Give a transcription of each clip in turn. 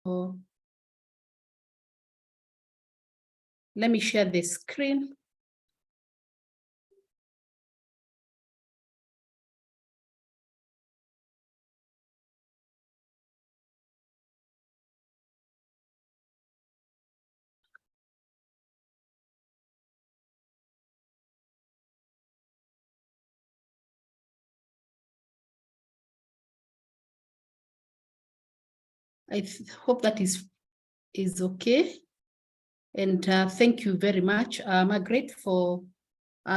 let me share the screen. I hope that is okay. And thank you very much, Margaret, for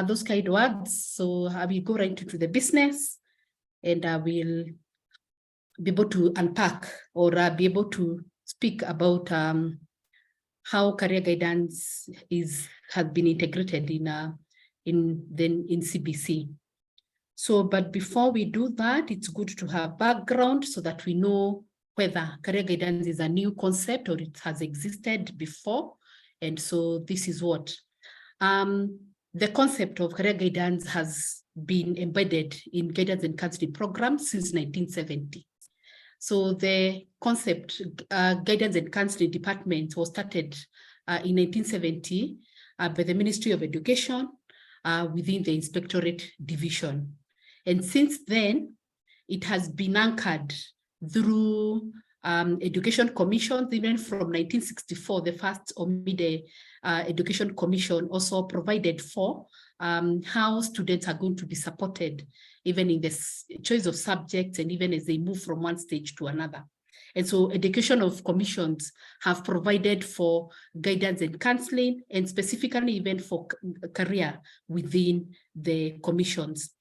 those kind words. So I will go right into the business, and I will be able to unpack or be able to speak about how career guidance has been integrated in CBC. So, but before we do that, it's good to have background so that we know whether career guidance is a new concept or it has existed before. And so this is what the concept of career guidance has been embedded in guidance and counseling programs since 1970. So the concept guidance and counseling department was started in 1970 by the Ministry of Education within the Inspectorate Division. And since then, it has been anchored through education commissions. Even from 1964, the first Omide Education Commission also provided for how students are going to be supported, even in the choice of subjects and even as they move from one stage to another. And so education of commissions have provided for guidance and counseling, and specifically even for career within the commissions.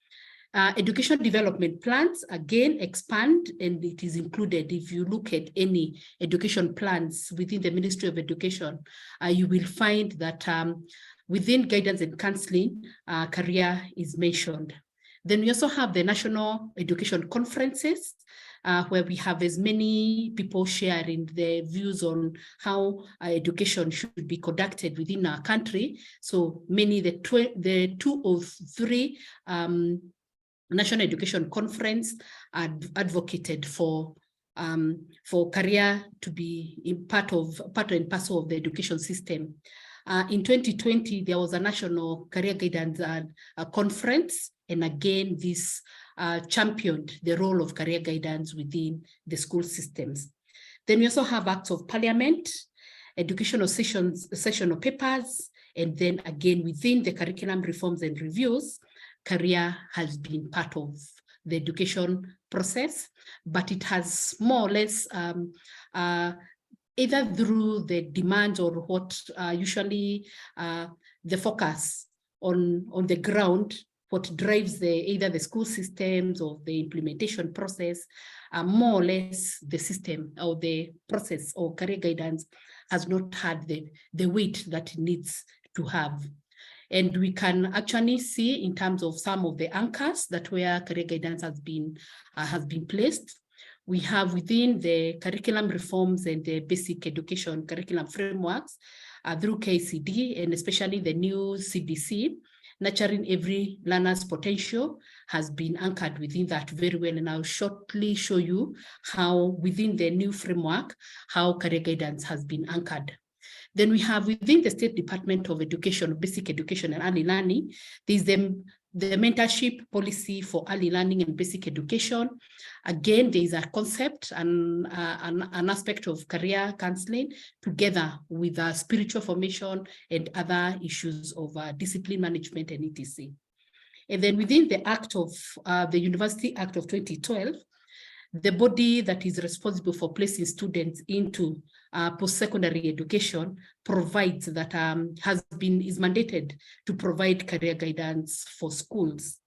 Education development plans, again, expand, and it is included. If you look at any education plans within the Ministry of Education, you will find that within guidance and counseling, career is mentioned. Then we also have the national education conferences, where we have as many people sharing their views on how education should be conducted within our country. So many, the 2 or 3 National Education Conference advocated for career to be part and parcel of the education system. In 2020, there was a National Career Guidance Conference, and again, this championed the role of career guidance within the school systems. Then we also have Acts of Parliament, educational sessional papers, and then again, within the curriculum reforms and reviews, career has been part of the education process, but it has more or less either through the demands or what usually the focus on the ground, what drives either the school systems or the implementation process, more or less the system or the process or career guidance has not had the weight that it needs to have. And we can actually see in terms of some of the anchors that where career guidance has been placed. We have within the curriculum reforms and the basic education curriculum frameworks through KCD, and especially the new CBC, nurturing every learner's potential has been anchored within that very well. And I'll shortly show you how within the new framework, how career guidance has been anchored. Then we have within the State Department of Education, Basic Education and Early Learning, there's the mentorship policy for early learning and basic education. Again, there is a concept and an aspect of career counseling together with spiritual formation and other issues of discipline management and etc. And then within the Act of the University Act of 2012, the body that is responsible for placing students into post-secondary education provides that is mandated to provide career guidance for schools.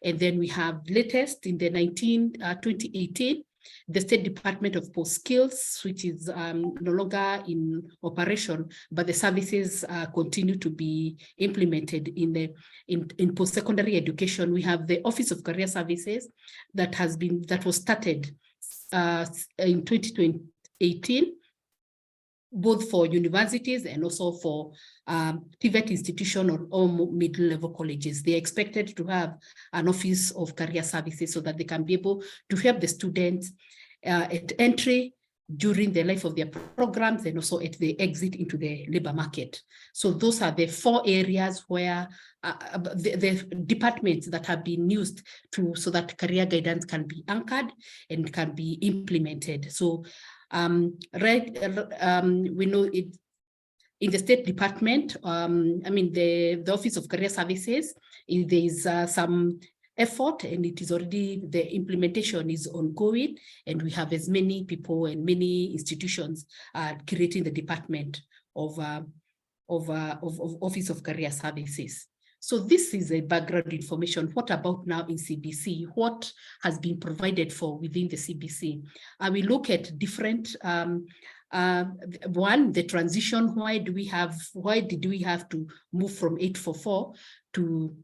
And then we have latest in the 2018, the State Department of Post Skills, which is no longer in operation, but the services continue to be implemented in post-secondary education. We have the Office of Career Services that was started in 2018, both for universities and also for TVET institution or middle-level colleges. They're expected to have an Office of Career Services so that they can be able to help the students at entry, during the life of their programs and also at the exit into the labor market. So those are the 4 areas where the departments that have been used so that career guidance can be anchored and can be implemented. So we know it in the State Department, the Office of Career Services, there is some effort, and it is already, the implementation is ongoing, and we have as many people and many institutions creating the Department of Office of Career Services. So this is a background information. What about now in CBC? What has been provided for within the CBC? We look at different one, the transition. Why did we have to move from 844 to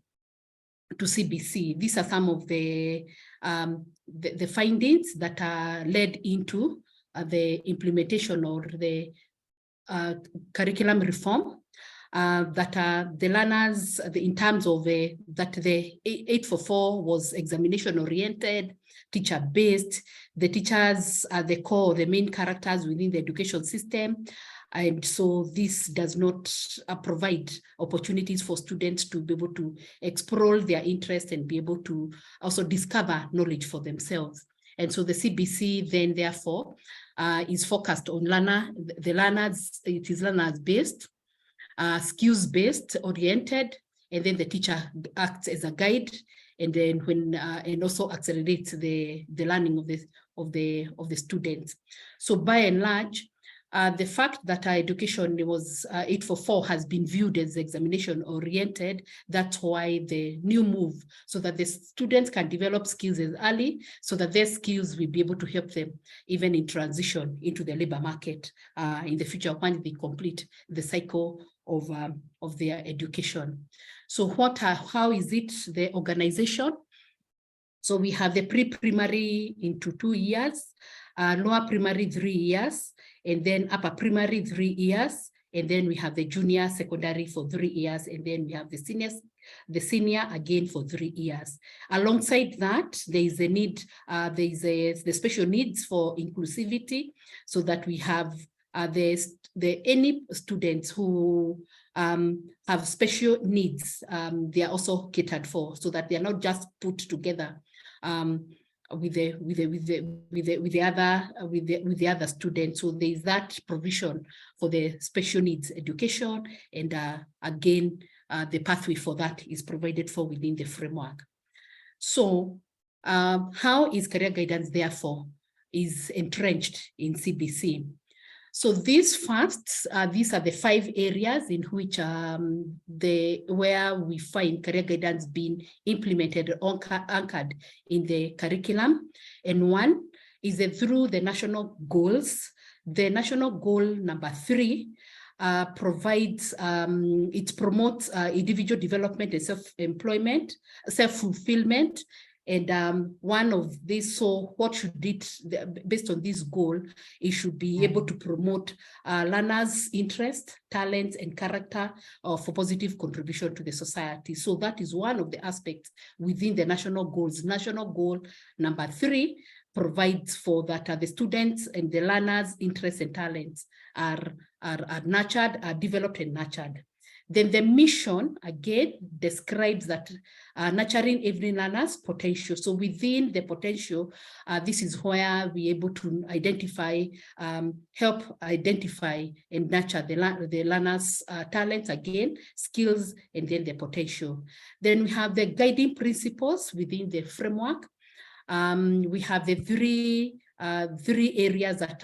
CBC? These are some of the findings that are led into the implementation or the curriculum reform. That the learners, in terms of that the 844 was examination oriented, teacher based. The teachers are the core, the main characters within the education system. And so this does not provide opportunities for students to be able to explore their interest and be able to also discover knowledge for themselves. And so the CBC then therefore is focused on the learners, it is learners based, skills based oriented, and then the teacher acts as a guide, and then and also accelerates the learning of the students. So by and large, the fact that our education was 844 has been viewed as examination oriented. That's why the new move, so that the students can develop skills as early, so that their skills will be able to help them even in transition into the labor market in the future when they complete the cycle of their education. So how is it the organization? So we have the pre-primary into 2 years, lower primary 3 years, and then upper primary 3 years, and then we have the junior secondary for 3 years, and then we have the senior again for 3 years. Alongside that, there is a need, the special needs for inclusivity, so that we have any students who have special needs, they are also catered for, so that they are not just put together with the other students. So there is that provision for the special needs education, and again, the pathway for that is provided for within the framework. So how is career guidance therefore is entrenched in CBC? So these are the 5 areas in which where we find career guidance being implemented or anchored in the curriculum. And one is through the national goals. The national goal number 3 provides, it promotes individual development and self-employment, self-fulfillment. And one of these, so what should it, based on this goal, it should be able to promote learners' interest, talents, and character for positive contribution to the society. So that is one of the aspects within the national goals. National goal number 3 provides for that the students and the learners' interests and talents are nurtured, are developed and nurtured. Then the mission, again, describes that nurturing every learner's potential. So within the potential, this is where we're able to identify, help identify and nurture the learner's talents, again, skills, and then the potential. Then we have the guiding principles within the framework. We have the three areas that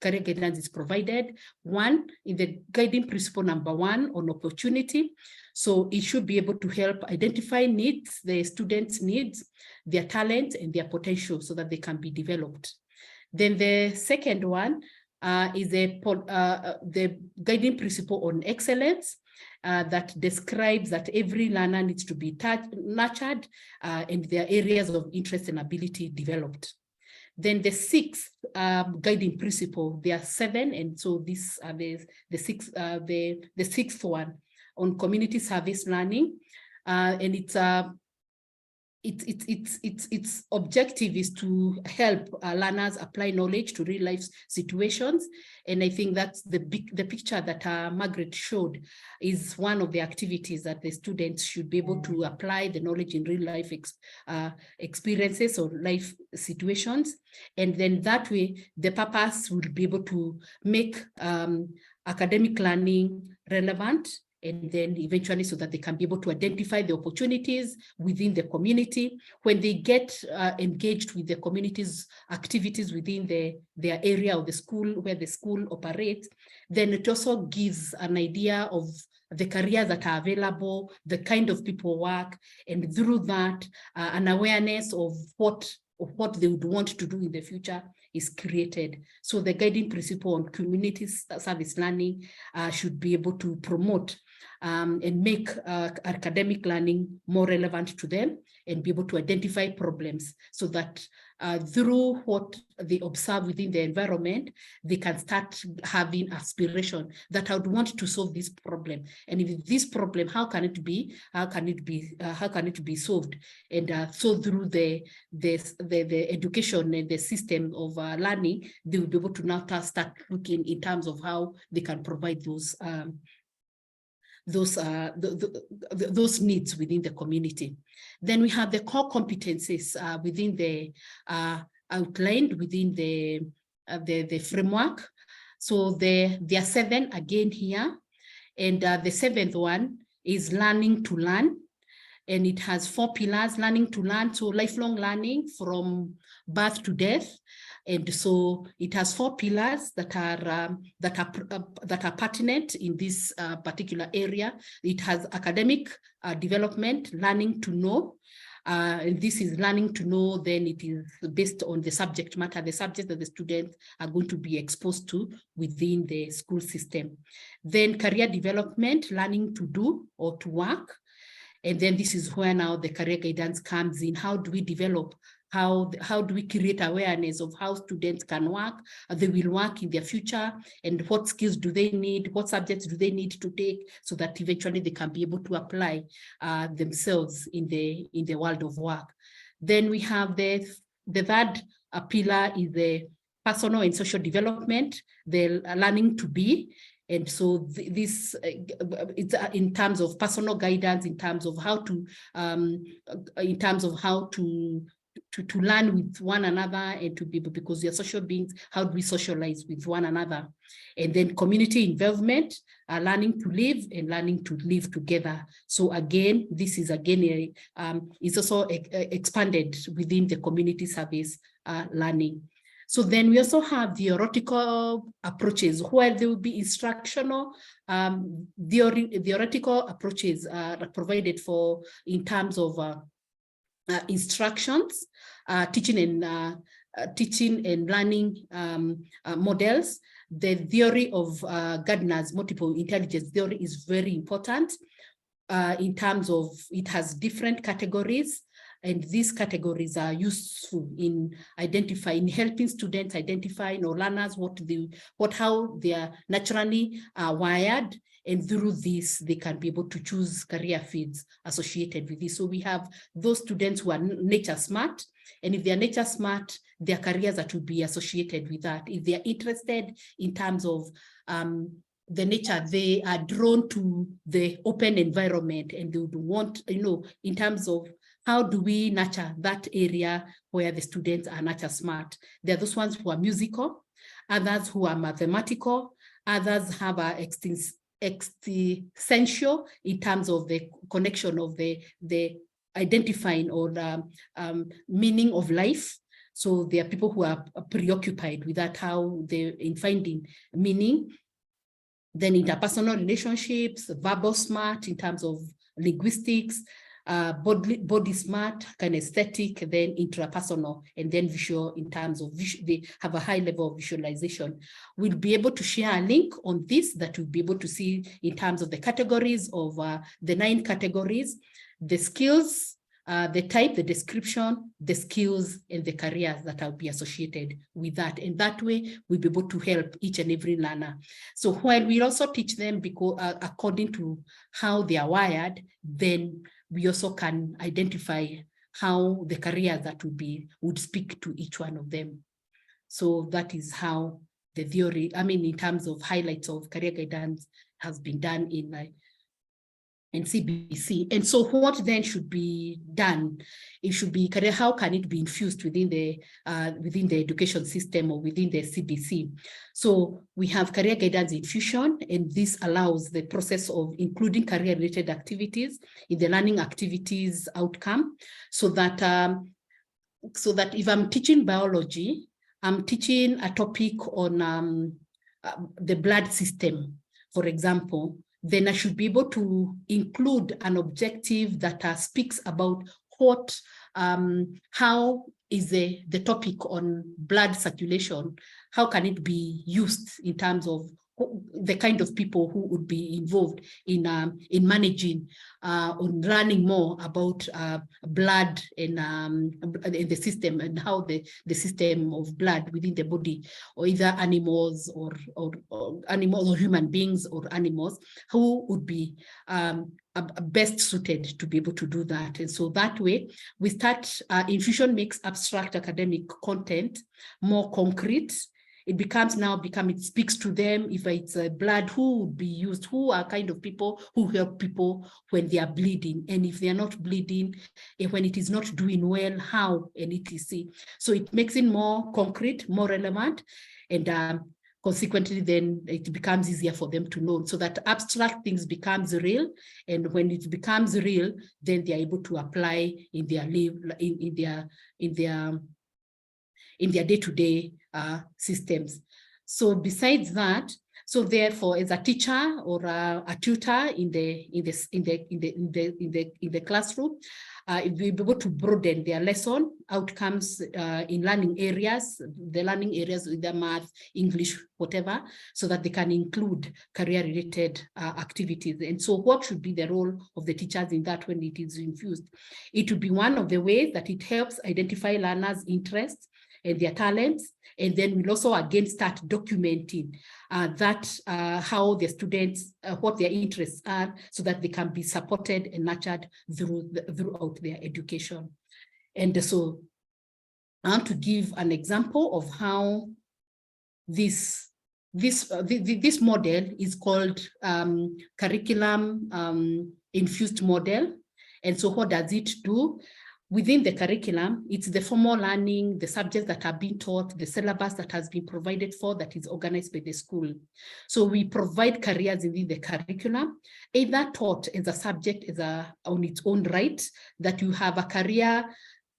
career guidance is provided. One, in the guiding principle number 1 on opportunity. So it should be able to help identify needs, the students' needs, their talents, and their potential, so that they can be developed. Then the second one is the guiding principle on excellence. That describes that every learner needs to be nurtured and their areas of interest and ability developed. Then the 6th guiding principle, there are 7, and so these are the 6th one on community service learning, and its objective is to help learners apply knowledge to real life situations. And I think that's the picture that Margaret showed is one of the activities that the students should be able to apply the knowledge in real life experiences or life situations. And then that way, the purpose will be able to make academic learning relevant, and then eventually so that they can be able to identify the opportunities within the community. When they get engaged with the community's activities within their area of the school, where the school operates, then it also gives an idea of the careers that are available, the kind of people work, and through that, an awareness of what they would want to do in the future is created. So the guiding principle on community service learning should be able to promote and make academic learning more relevant to them, and be able to identify problems so that through what they observe within the environment, they can start having aspiration that I would want to solve this problem. And if this problem, how can it be solved? And so through the education and the system of learning, they will be able to now start looking in terms of how they can provide those needs within the community. Then we have the core competencies within the outlined within the framework. So there are 7 again here, and the 7th one is learning to learn, and it has 4 pillars: learning to learn, so lifelong learning from birth to death. And so it has 4 pillars that are pertinent in this particular area. It has academic development, learning to know. And this is learning to know, then it is based on the subject matter, the subject that the students are going to be exposed to within the school system. Then career development, learning to do or to work. And then this is where now the career guidance comes in. How do we develop? How do we create awareness of how students can work, they will work in their future, and what skills do they need, what subjects do they need to take, so that eventually they can be able to apply themselves in the world of work. Then we have the 3rd pillar is the personal and social development, the learning to be. And so this it's in terms of personal guidance, in terms of how to learn with one another, and to be, because we are social beings, how do we socialize with one another? And then community involvement, learning to live and learning to live together. So again, this is again is also expanded within the community service learning. So then we also have theoretical approaches, where there will be instructional theoretical approaches provided for in terms of instructions, teaching and learning models. The theory of Gardner's multiple intelligence theory is very important in terms of it has different categories, and these categories are useful in identifying, helping students identify, or learners, how they are naturally wired. And through this, they can be able to choose career fields associated with this. So we have those students who are nature smart, and if they are nature smart, their careers that will be associated with that. If they are interested in terms of the nature, they are drawn to the open environment, and they would want, in terms of how do we nurture that area where the students are nature smart. There are those ones who are musical, others who are mathematical, others have a existential in terms of the connection of the identifying or meaning of life. So there are people who are preoccupied with that, how they in finding meaning. Then interpersonal relationships, verbal smart in terms of linguistics, body smart, kinesthetic, then intrapersonal, and then visual in terms of they have a high level of visualization. We'll be able to share a link on this that we'll be able to see in terms of the categories of the 9 categories, the skills, the type, the description, the skills, and the careers that will be associated with that. And that way, we'll be able to help each and every learner. So while we also teach them because according to how they are wired, then we also can identify how the careers that would speak to each one of them. So that is how the theory, in terms of highlights of career guidance, has been done in CBC. And so what then should be done? It should be career, how can it be infused within the education system or within the CBC? So we have career guidance infusion, and this allows the process of including career-related activities in the learning activities outcome, so that if I'm teaching biology, I'm teaching a topic on the blood system, for example, then I should be able to include an objective that speaks about how is the topic on blood circulation, how can it be used in terms of the kind of people who would be involved in managing, on learning more about blood in the system, and how the system of blood within the body, or either animals or animals or human beings or animals, who would be best suited to be able to do that. And so that way we start, infusion makes abstract academic content more concrete. It it speaks to them. If it's blood, who would be used, who are kind of people who help people when they are bleeding, and if they are not bleeding, and when it is not doing well, how, and etc. So it makes it more concrete, more relevant, and consequently then it becomes easier for them to know, so that abstract things becomes real, and when it becomes real, then they are able to apply in their day-to-day systems. So besides that, so therefore, as a teacher or a tutor in the classroom, we'll be able to broaden their lesson outcomes in learning areas, either math, English, whatever, so that they can include career-related activities. And so what should be the role of the teachers in that when it is infused? It would be one of the ways that it helps identify learners' interests and their talents, and then we'll also again start documenting how the students, what their interests are, so that they can be supported and nurtured throughout their education. And so I want to give an example of how this model is called curriculum infused model. And so what does it do? Within the curriculum, it's the formal learning, the subjects that are being taught, the syllabus that has been provided for, that is organized by the school. So we provide careers within the curriculum, either taught as a subject on its own right, that you have a career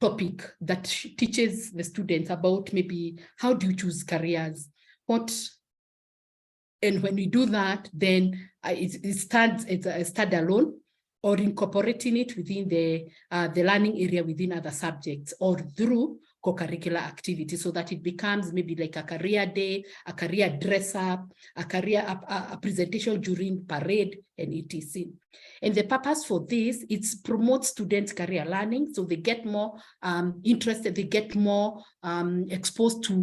topic that teaches the students about maybe how do you choose careers, and when we do that, then it stands as a standalone, or incorporating it within the learning area within other subjects, or through co-curricular activity, so that it becomes maybe like a career day, a career dress up, a presentation during parade, and etc. And the purpose for this, it's promotes students' career learning, so they get more interested, they get more exposed to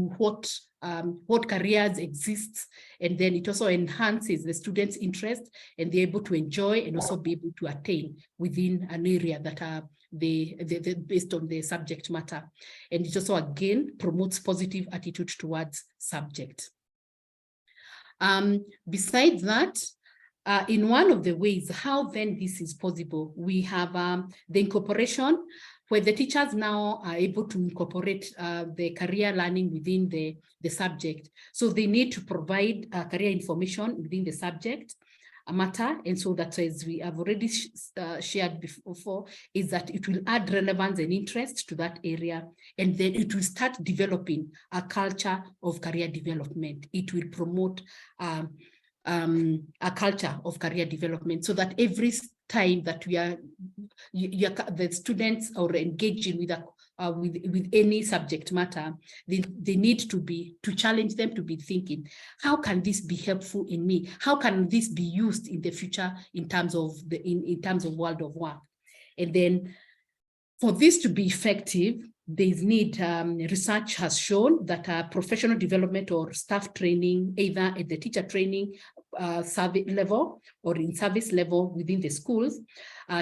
what careers exist, and then it also enhances the students' interest, and they're able to enjoy and also be able to attain within an area that they based on the subject matter. And it also again promotes positive attitude towards subject. Besides that, in one of the ways how then this is possible, we have the incorporation, where the teachers now are able to incorporate the career learning within the subject. So they need to provide career information within the subject matter. And so that, as we have already shared before, is that it will add relevance and interest to that area. And then it will start developing a culture of career development. It will promote a culture of career development, so that every time that the students are engaging with any subject matter, they need to challenge them to be thinking, how can this be helpful in me? How can this be used in the future in terms of world of work? And then for this to be effective, there's need, research has shown that professional development or staff training, either at the teacher training service level or in service level within the schools,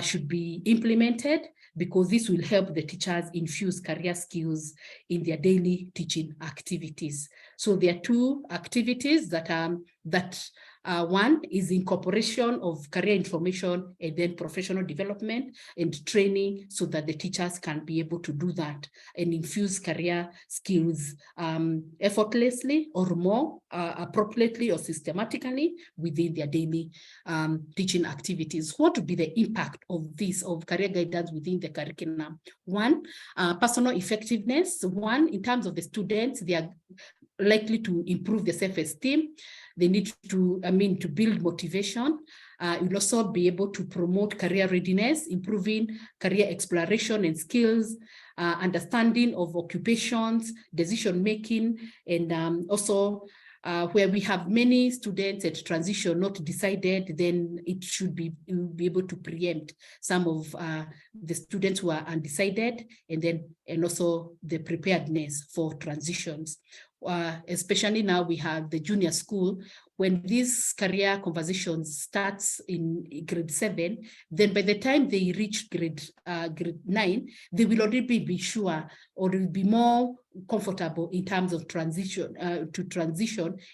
should be implemented. because this will help the teachers infuse career skills in their daily teaching activities. So there are two activities that one is incorporation of career information and then professional development and training, so that the teachers can be able to do that and infuse career skills effortlessly or more appropriately or systematically within their daily teaching activities. What would be the impact of this, of career guidance within the curriculum? One, personal effectiveness. One, in terms of the students, they are likely to improve their self-esteem. They need to, to build motivation. You'll also be able to promote career readiness, improving career exploration and skills, understanding of occupations, decision-making, and also where we have many students at transition not decided, then it should be, you'll be able to preempt some of the students who are undecided, and also the preparedness for transitions. Especially now we have the junior school. When these career conversations starts in grade 7, then by the time they reach grade 9, they will already be sure, or will be more comfortable in terms of transition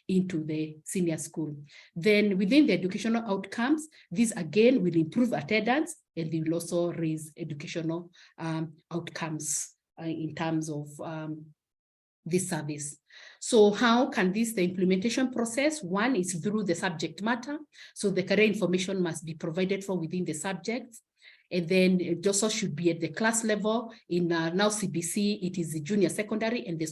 into the senior school. Then within the educational outcomes, these again will improve attendance, and they will also raise educational outcomes in terms of this service. So how can the implementation process? One is through the subject matter. So the career information must be provided for within the subjects. And then it also should be at the class level. In now CBC, it is the junior secondary and the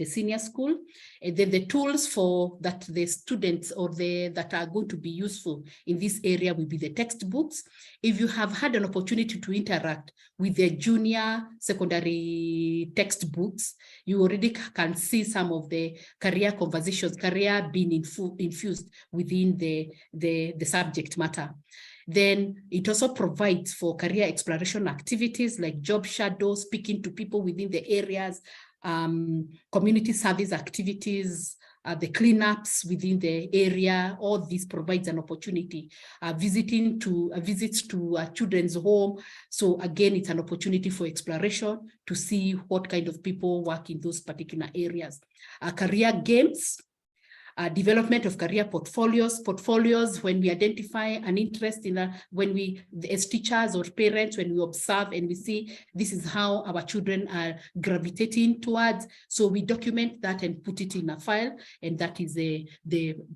senior school. And then the tools for that the students or that are going to be useful in this area will be the textbooks. If you have had an opportunity to interact with the junior secondary textbooks, you already can see some of the career conversations, career being infused within the subject matter. Then it also provides for career exploration activities like job shadows, speaking to people within the areas, community service activities, the cleanups within the area. All this provides an opportunity. Visits to a children's home. So again, it's an opportunity for exploration to see what kind of people work in those particular areas. Career games. Development of career portfolios, when we identify an interest in when we, as teachers or parents, when we observe and we see this is how our children are gravitating towards, so we document that and put it in a file, and that is the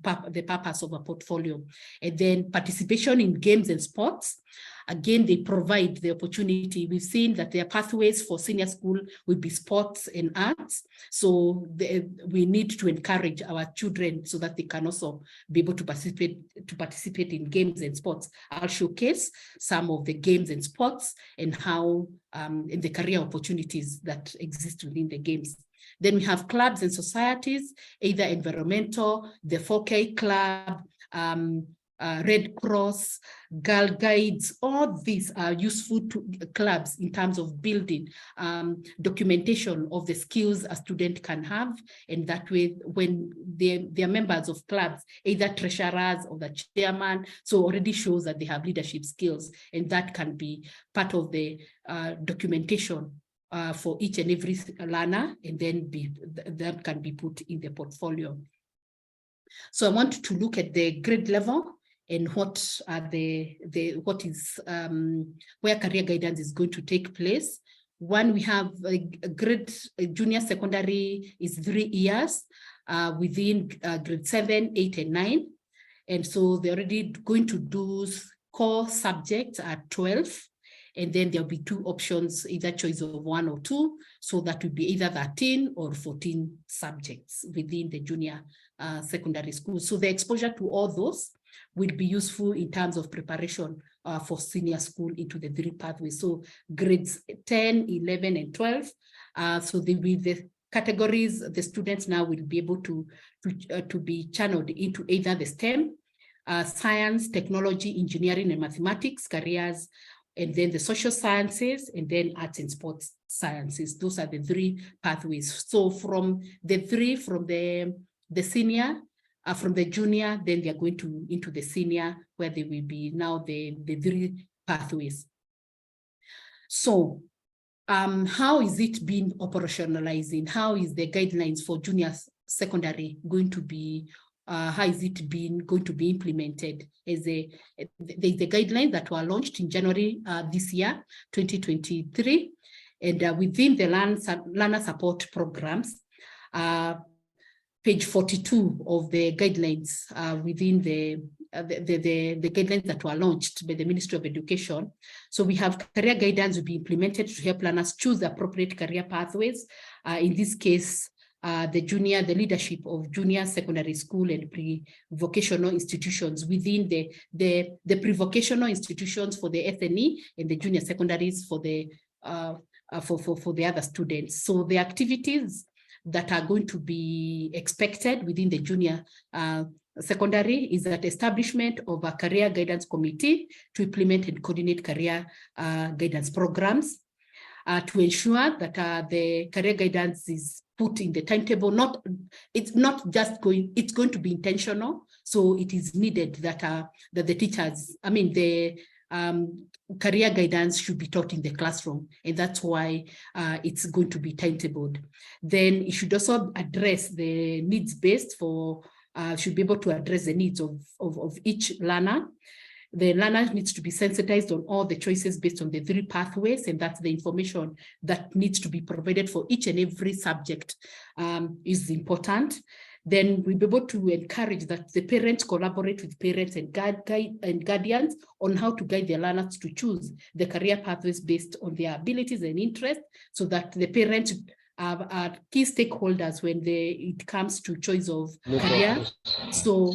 purpose of a portfolio. And then participation in games and sports. Again, they provide the opportunity. We've seen that their pathways for senior school will be sports and arts. So we need to encourage our children so that they can also be able to participate in games and sports. I'll showcase some of the games and sports and how in the career opportunities that exist within the games. Then we have clubs and societies, either environmental, the 4K club, Red Cross, Girl Guides. All these are useful to clubs in terms of building documentation of the skills a student can have, and that way when they're members of clubs, either treasurers or the chairman, so already shows that they have leadership skills, and that can be part of the documentation for each and every learner, and then that can be put in the portfolio. So I want to look at the grade level and what are where career guidance is going to take place. One, we have a grade junior secondary is 3 years within grade 7, 8, and 9. And so they're already going to do core subjects at 12. And then there'll be 2 options, either choice of 1 or 2. So that would be either 13 or 14 subjects within the junior secondary school. So the exposure to all those will be useful in terms of preparation for senior school into the 3 pathways. So grades 10, 11, and 12. So they will the categories, the students now will be able to be channeled into either the STEM, science, technology, engineering, and mathematics careers, and then the social sciences, and then arts and sports sciences. Those are the 3 pathways. So from the 3, from the senior, from the junior, then they are going to into the senior, where they will be now the 3 pathways. So how is it being operationalizing? How is the guidelines for junior secondary going to be, how is it going to be implemented? There's the guidelines that were launched in January this year, 2023, and within the learner support programs, page 42 of the guidelines within the guidelines that were launched by the Ministry of Education. So we have career guidance will be implemented to help learners choose the appropriate career pathways. In this case, the leadership of junior secondary school and pre-vocational institutions within the pre-vocational institutions for the SNE and the junior secondaries for the other students. So the activities that are going to be expected within the junior secondary is that establishment of a career guidance committee to implement and coordinate career guidance programs, to ensure that the career guidance is put in the timetable. It's not just going, it's going to be intentional. So it is needed that the teachers, the career guidance should be taught in the classroom, and that's why it's going to be timetabled. Then it should also address the needs-based should be able to address the needs of each learner. The learner needs to be sensitized on all the choices based on the 3 pathways, and that's the information that needs to be provided for each and every subject is important. Then we'll be able to encourage that the parents collaborate with parents and guardians on how to guide their learners to choose the career pathways based on their abilities and interests, so that the parents are key stakeholders when it comes to choice of career. So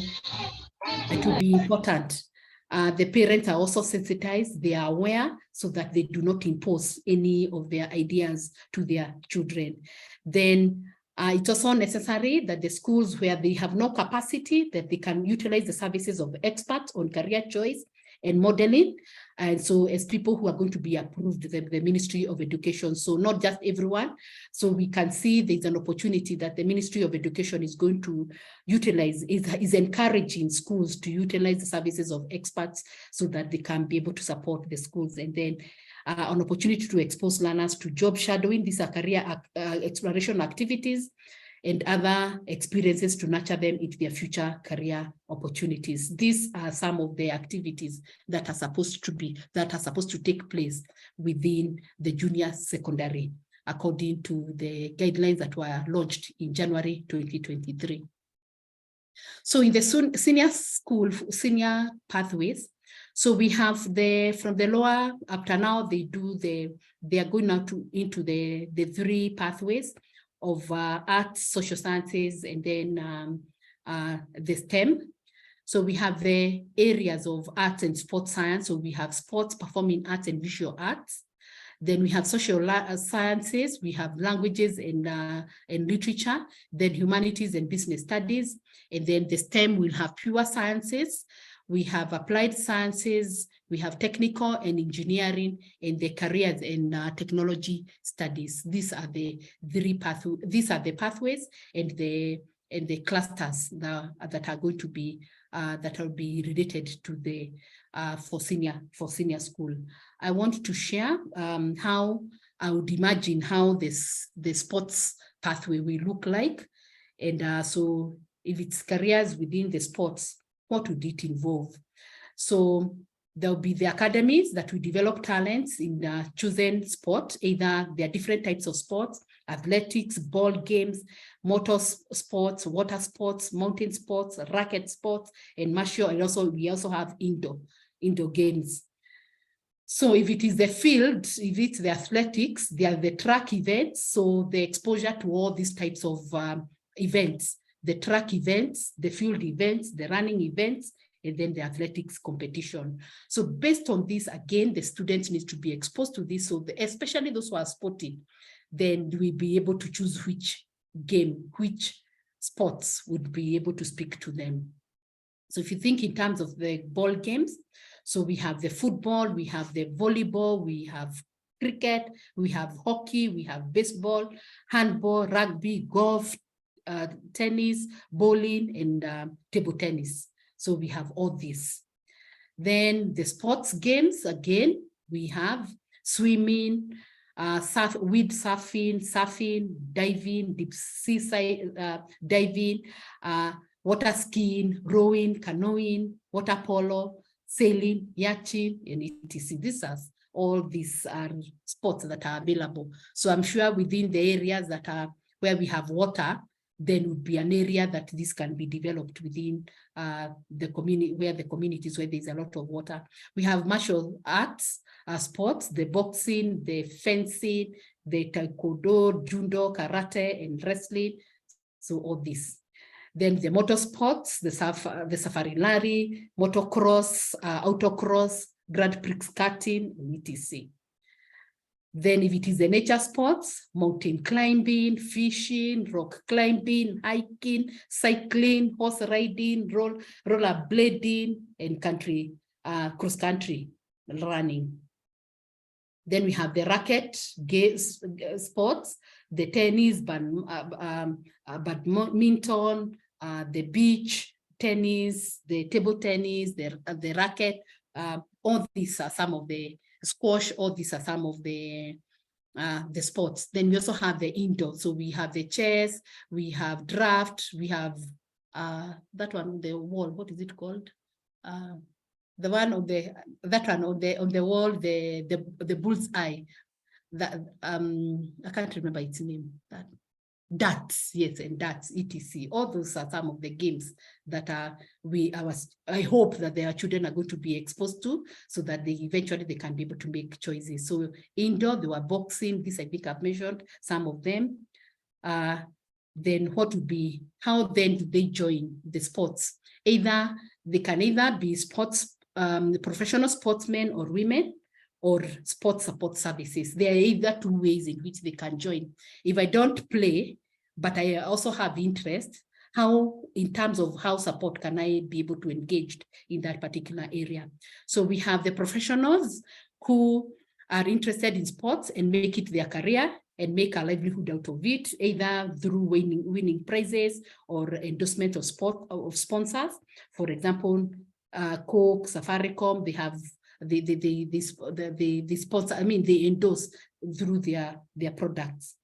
it will be important. The parents are also sensitized, they are aware, so that they do not impose any of their ideas to their children. Then it's also necessary that the schools where they have no capacity, that they can utilize the services of experts on career choice and modeling. And so as people who are going to be approved, the Ministry of Education, so not just everyone. So we can see there's an opportunity that the Ministry of Education is going to utilize, is encouraging schools to utilize the services of experts so that they can be able to support the schools. And then an opportunity to expose learners to job shadowing. These are career exploration activities and other experiences to nurture them into their future career opportunities. These are some of the activities that are supposed to take place within the junior secondary, according to the guidelines that were launched in January 2023. So in the senior pathways, so we have from the lower up to now, they are going now into the 3 pathways of arts, social sciences, and then the STEM. So we have the areas of arts and sports science. So we have sports, performing arts, and visual arts. Then we have social sciences, we have languages and literature, then humanities and business studies. And then the STEM will have pure sciences, we have applied sciences, we have technical and engineering, and the careers and technology studies. These are the 3 pathways. These are the pathways and the clusters that are going to be that will be related to the for senior school. I want to share how I would imagine how the sports pathway will look like, and so if it's careers within the sports, what would it involve? So there'll be the academies that will develop talents in the chosen sport. Either there are different types of sports: athletics, ball games, motor sports, water sports, mountain sports, racket sports, and martial. And we also have indoor games. So if it is the field, if it's the athletics, there are the track events. So the exposure to all these types of events, the track events, the field events, the running events, and then the athletics competition. So based on this, again, the students need to be exposed to this. So especially those who are sporty, then we'll be able to choose which game, which sports would be able to speak to them. So if you think in terms of the ball games, so we have the football, we have the volleyball, we have cricket, we have hockey, we have baseball, handball, rugby, golf, tennis, bowling, and table tennis. So we have all this. Then the sports games, again, we have swimming, surfing, diving, deep sea diving, water skiing, rowing, canoeing, water polo, sailing, yachting, and etc. All these are sports that are available. So I'm sure within the areas that are where we have water, then would be an area that this can be developed within the community, where the communities where there's a lot of water. We have martial arts sports, the boxing, the fencing, the taekwondo, judo, karate, and wrestling. So all this. Then the motorsports, the safari lari, motocross, autocross, Grand Prix karting, etc. Then if it is the nature sports, mountain climbing, fishing, rock climbing, hiking, cycling, horse riding, roller blading, and cross country running. Then we have the racket sports, the tennis, badminton, the beach tennis, the table tennis, the racket. All these are some of the squash. All these are some of the sports. Then we also have the indoor. So we have the chess, we have draft, we have that one on the wall. What is it called? The one on the wall, the bull's eye. That I can't remember its name. Darts, yes, and darts, etc. All those are some of the games that I hope that their children are going to be exposed to, so that they eventually can be able to make choices. So indoor, they were boxing. This I think I've mentioned some of them. Then what would be, how then do they join the sports? They can either be sports, professional sportsmen or women, or sports support services. There are either two ways in which they can join. If I don't play, but I also have interest, how, in terms of how support can I be able to engage in that particular area? So we have the professionals who are interested in sports and make it their career and make a livelihood out of it, either through winning prizes or endorsement of sponsors. For example, Coke, Safaricom, they have the sponsor, they endorse through their products.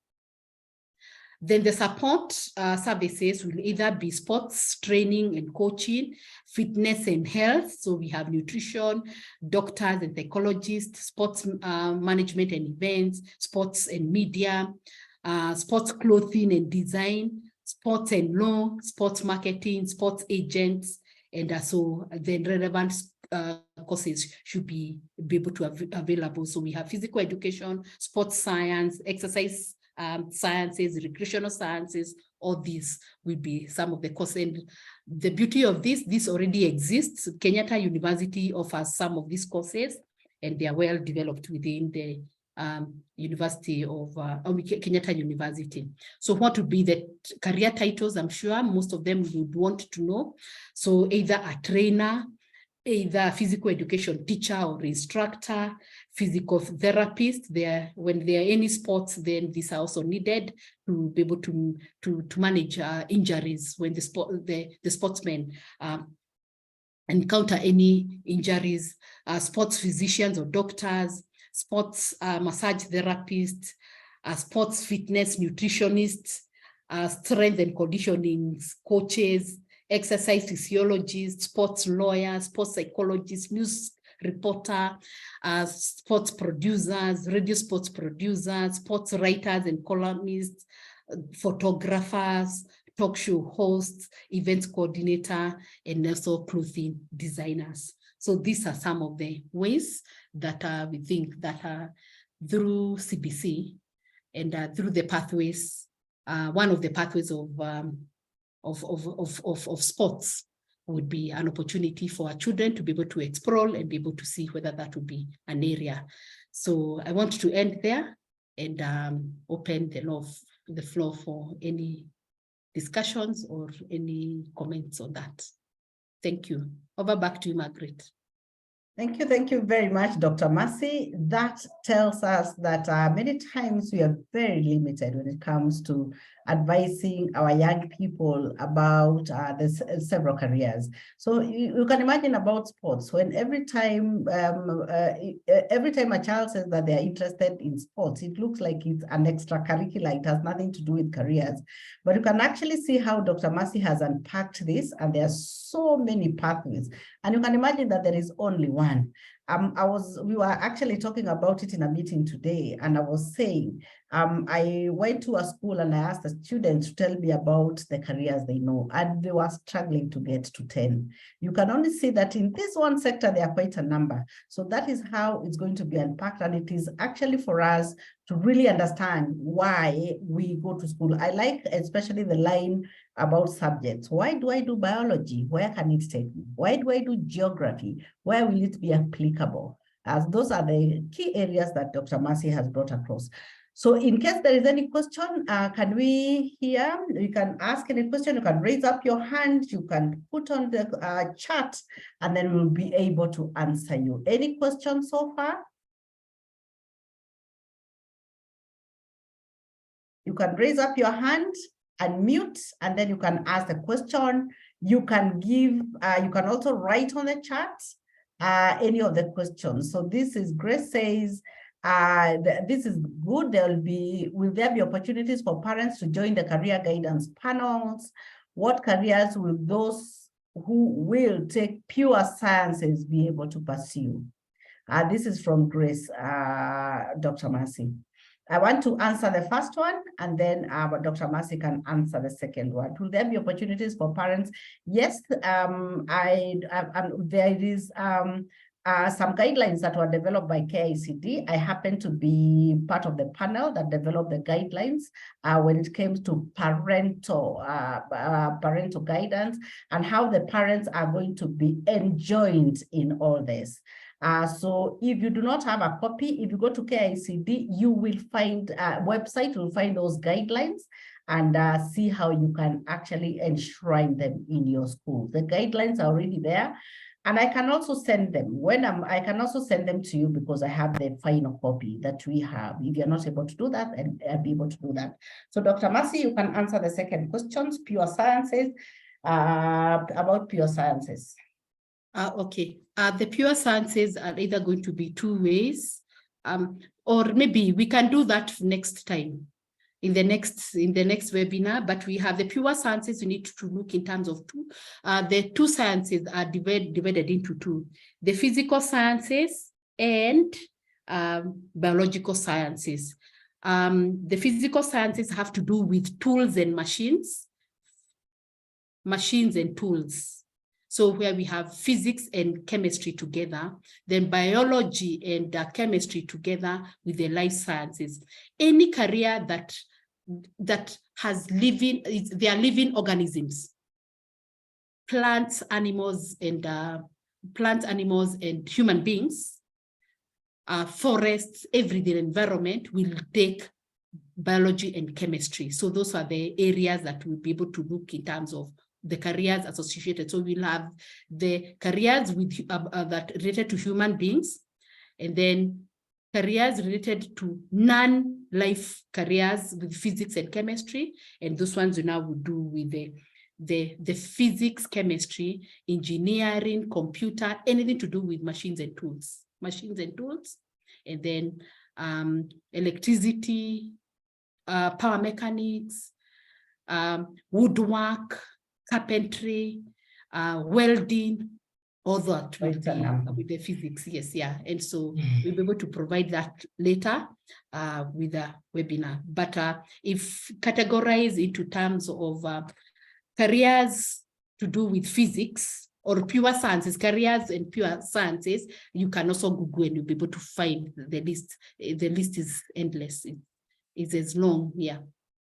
Then the support services will either be sports training and coaching, fitness and health. So we have nutrition, doctors and psychologists, sports management and events, sports and media, sports clothing and design, sports and law, sports marketing, sports agents, and so then relevant courses should be able to be available. So we have physical education, sports science, exercise sciences, recreational sciences. All these will be some of the courses. And the beauty of this already exists. Kenyatta University offers some of these courses, and they are well developed within the University of Kenyatta University. So what would be the career titles? I'm sure most of them would want to know. So either a trainer, either a physical education teacher or instructor, physical therapist. When there are any sports, then these are also needed to be able to manage injuries when the sportsmen encounter any injuries. Sports physicians or doctors, sports massage therapists, sports fitness nutritionists, strength and conditioning coaches, exercise physiologists, sports lawyers, sports psychologists, news reporter, sports producers, radio sports producers, sports writers and columnists, photographers, talk show hosts, events coordinator, and also clothing designers. So these are some of the ways that we think that through CBC and through the pathways, one of the pathways of sports would be an opportunity for our children to be able to explore and be able to see whether that would be an area. So I want to end there and open the floor for any discussions or any comments on that. Thank you. Over back to you, Margaret. Thank you very much, Dr. Mercy. That tells us that many times we are very limited when it comes to advising our young people about the several careers. So you can imagine about sports, when every time a child says that they are interested in sports, it looks like it's an extracurricular. It has nothing to do with careers. But you can actually see how Dr. Mercy has unpacked this, and there are so many pathways. And you can imagine that there is only one. We were actually talking about it in a meeting today, and I was saying, I went to a school and I asked the students to tell me about the careers they know, and they were struggling to get to 10. You can only see that in this one sector, there are quite a number. So that is how it's going to be unpacked, and it is actually for us to really understand why we go to school. I like especially the line about subjects. Why do I do biology? Where can it take me? Why do I do geography? Where will it be applicable? As those are the key areas that Dr. Mercy has brought across. So in case there is any question, can we hear? You can ask any question, you can raise up your hand, you can put on the chat, and then we'll be able to answer you. Any questions so far? You can raise up your hand, unmute, and then you can ask a question. You can give, you can also write on the chat any of the questions. So this is Grace says, this is good. Will there be opportunities for parents to join the career guidance panels? What careers will those who will take pure sciences be able to pursue? This is from Grace, Dr. Mercy. I want to answer the first one, and then Dr. Mercy can answer the second one. Will there be opportunities for parents? Yes, there is some guidelines that were developed by KICD. I happen to be part of the panel that developed the guidelines when it came to parental guidance and how the parents are going to be enjoined in all this. So if you do not have a copy, if you go to KICD, you will find a website, you'll find those guidelines and see how you can actually enshrine them in your school. The guidelines are already there, and I can also send them. I can also send them to you because I have the final copy that we have. If you're not able to do that, I'll be able to do that. So Dr. Mercy, you can answer the second questions, pure sciences, about pure sciences. Okay. The pure sciences are either going to be 2 ways, or maybe we can do that next time in the next webinar. But we have the pure sciences. We need to look in terms of two. The two sciences are divided into two: the physical sciences and biological sciences. The physical sciences have to do with tools and machines and tools. So where we have physics and chemistry together, then biology and chemistry together with the life sciences. Any career that has they are living organisms, plants, animals, and human beings, forests, everyday environment will take biology and chemistry. So those are the areas that we'll be able to look in terms of the careers associated. So we'll have the careers with that related to human beings, and then careers related to non-life careers with physics and chemistry, and those ones we now will do with the physics, chemistry, engineering, computer, anything to do with machines and tools, and then electricity, power mechanics, woodwork, carpentry, welding, all that will be with the physics. Yes, yeah. And so we'll be able to provide that later with the webinar. But if categorized into terms of careers to do with physics or pure sciences, careers and pure sciences, you can also Google and you'll be able to find the list. The list is endless. It's as long, yeah.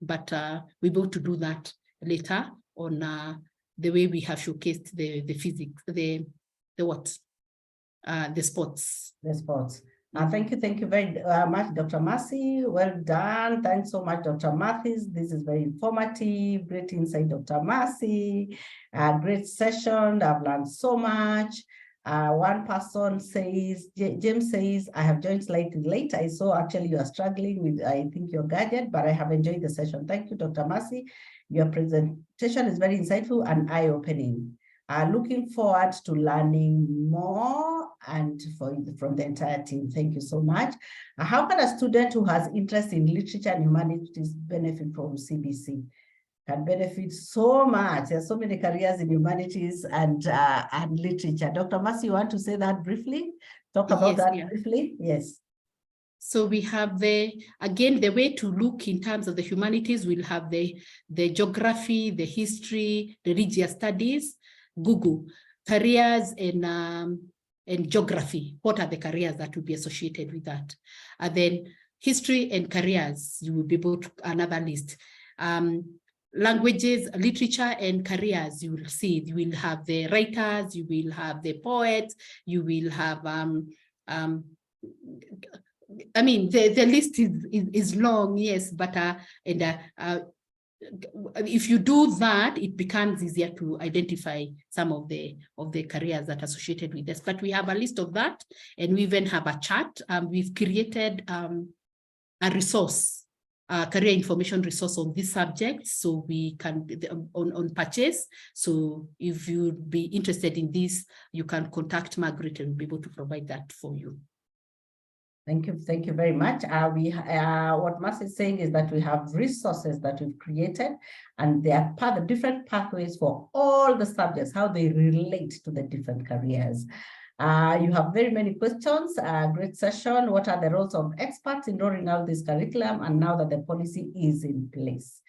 But we're able to do that later on the way we have showcased the physics, the sports. The sports. Thank you very much, Dr. Mercy. Well done. Thanks so much, Dr. Mercy. This is very informative. Great insight, Dr. Mercy. Great session. I've learned so much. One person says, James says, I have joined slightly late. I saw actually you are struggling with, I think, your gadget, but I have enjoyed the session. Thank you, Dr. Mercy. Your presentation is very insightful and eye-opening. Looking forward to learning more and from the entire team. Thank you so much. How can a student who has interest in literature and humanities benefit from CBC? Can benefit so much. There's so many careers in humanities and literature. Dr. Mercy, you want to say that briefly? Talk about that briefly? Yes. So we have again, the way to look in terms of the humanities, we'll have the geography, the history, the religious studies, Google, careers and geography. What are the careers that will be associated with that? And then history and careers, you will be able to another list. Languages, literature and careers, you will see, you will have the writers, you will have the poets, you will have, I mean, the list is long, yes, but if you do that, it becomes easier to identify some of the careers that are associated with this. But we have a list of that, and we even have a chart. We've created a resource, career information resource on this subject, so we can on purchase. So if you'd be interested in this, you can contact Margaret and be able to provide that for you. Thank you very much. What Mercy is saying is that we have resources that we've created, and they are the different pathways for all the subjects, how they relate to the different careers. You have very many questions. Great session. What are the roles of experts in rolling out this curriculum, and now that the policy is in place?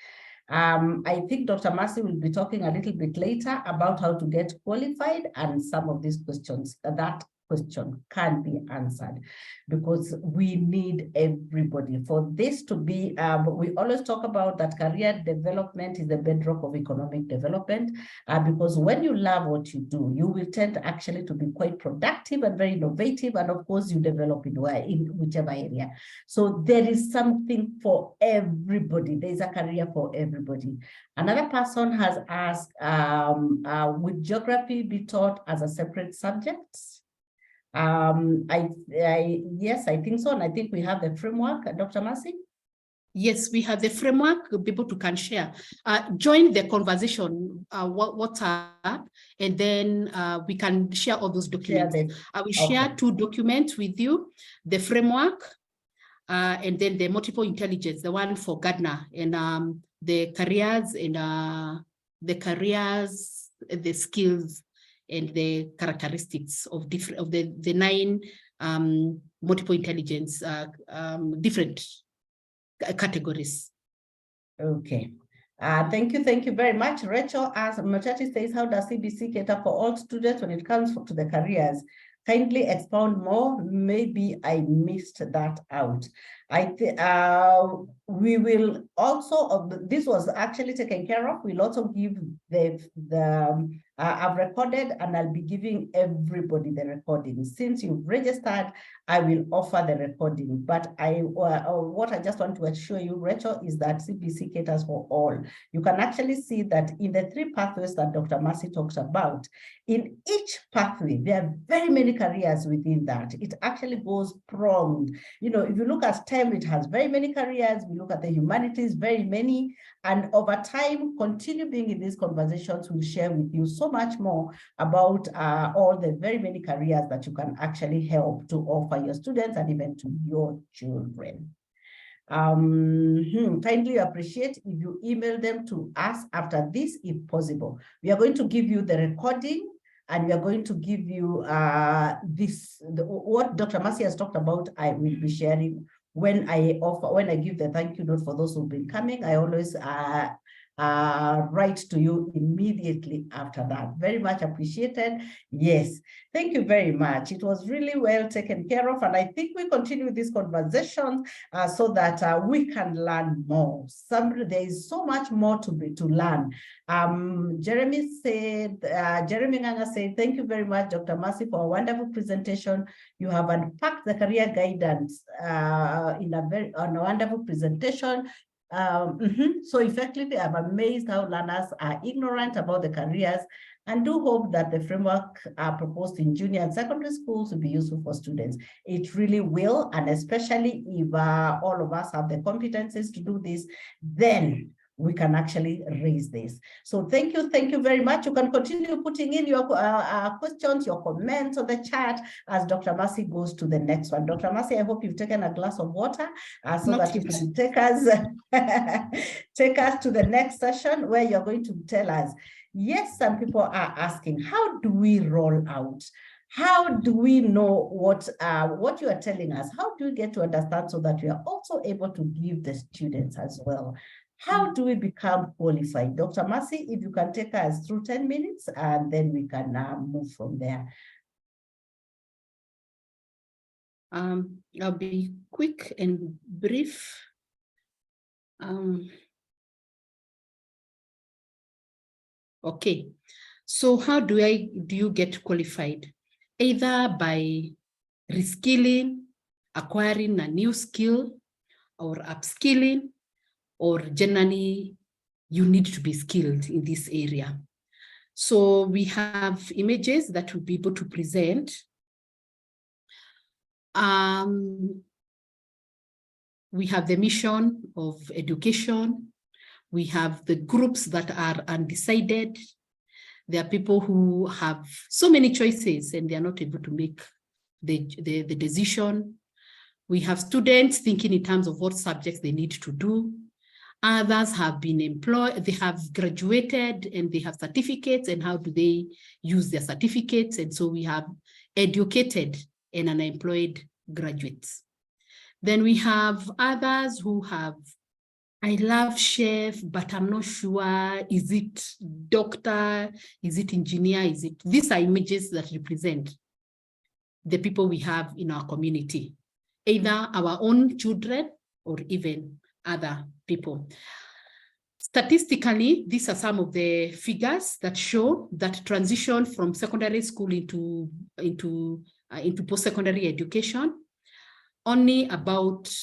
I think Dr. Mercy will be talking a little bit later about how to get qualified, and some of these questions, that question can be answered, because we need everybody for this to be. We always talk about that career development is the bedrock of economic development, because when you love what you do, you will tend actually to be quite productive and very innovative, and of course you develop in whichever area. So there is something for everybody. There is a career for everybody. Another person has asked, would geography be taught as a separate subject? Yes, I think so. And I think we have the framework, Dr. Mercy. Yes, we have the framework. People can share. Join the conversation, WhatsApp, and then we can share all those documents. I will share 2 documents with you, the framework, and then the multiple intelligence, the one for Gardner, and the careers and the skills and the characteristics of the 9 multiple intelligence different categories. Okay. Thank you very much. Rachel, as Matati says, how does CBC cater for all students when it comes to the careers? Kindly expound more. Maybe I missed that out. We will also, this was actually taken care of. We'll also give I've recorded, and I'll be giving everybody the recording. Since you've registered, I will offer the recording. But what I just want to assure you, Rachel, is that CBC caters for all. You can actually see that in the 3 pathways that Dr. Mercy talks about, in each pathway, there are very many careers within that. It actually goes pronged. You know, if you look at STEM, it has very many careers. We look at the humanities, very many. And over time, continue being in these conversations, we'll share with you so much more about all the very many careers that you can actually help to offer your students and even to your children. Kindly appreciate if you email them to us after this, if possible. We are going to give you the recording, and we are going to give you what Dr. Mercy has talked about. I will be sharing when I give the thank you note for those who've been coming. I always write to you immediately after that. Very much appreciated. Yes, thank you very much. It was really well taken care of, and I think we continue this conversation so that we can learn more. There is so much more to learn. Jeremy Nganga said, thank you very much, Dr. Mercy, for a wonderful presentation. You have unpacked the career guidance in a wonderful presentation. So effectively, I'm amazed how learners are ignorant about the careers and do hope that the framework proposed in junior and secondary schools will be useful for students. It really will, and especially if all of us have the competencies to do this, then we can actually raise this. So thank you very much. You can continue putting in your questions, your comments on the chat as Dr. Mercy goes to the next one. Dr. Mercy, I hope you've taken a glass of water so that you can take us to the next session where you're going to tell us, yes, some people are asking, how do we roll out? How do we know what you are telling us? How do we get to understand so that we are also able to give the students as well? How do we become qualified? Dr. Mercy, if you can take us through 10 minutes, and then we can move from there. I'll be quick and brief. Okay, so how do you get qualified? Either by reskilling, acquiring a new skill, or upskilling, or generally you need to be skilled in this area. So we have images that we'll be able to present. We have the mission of education. We have the groups that are undecided. There are people who have so many choices and they are not able to make the decision. We have students thinking in terms of what subjects they need to do. Others have been employed, they have graduated and they have certificates, and how do they use their certificates? And so we have educated and unemployed graduates. Then we have others who have, I love chef, but I'm not sure, is it doctor, is it engineer, is it? These are images that represent the people we have in our community, either our own children or even other people. Statistically, these are some of the figures that show that transition from secondary school into post-secondary education. Only about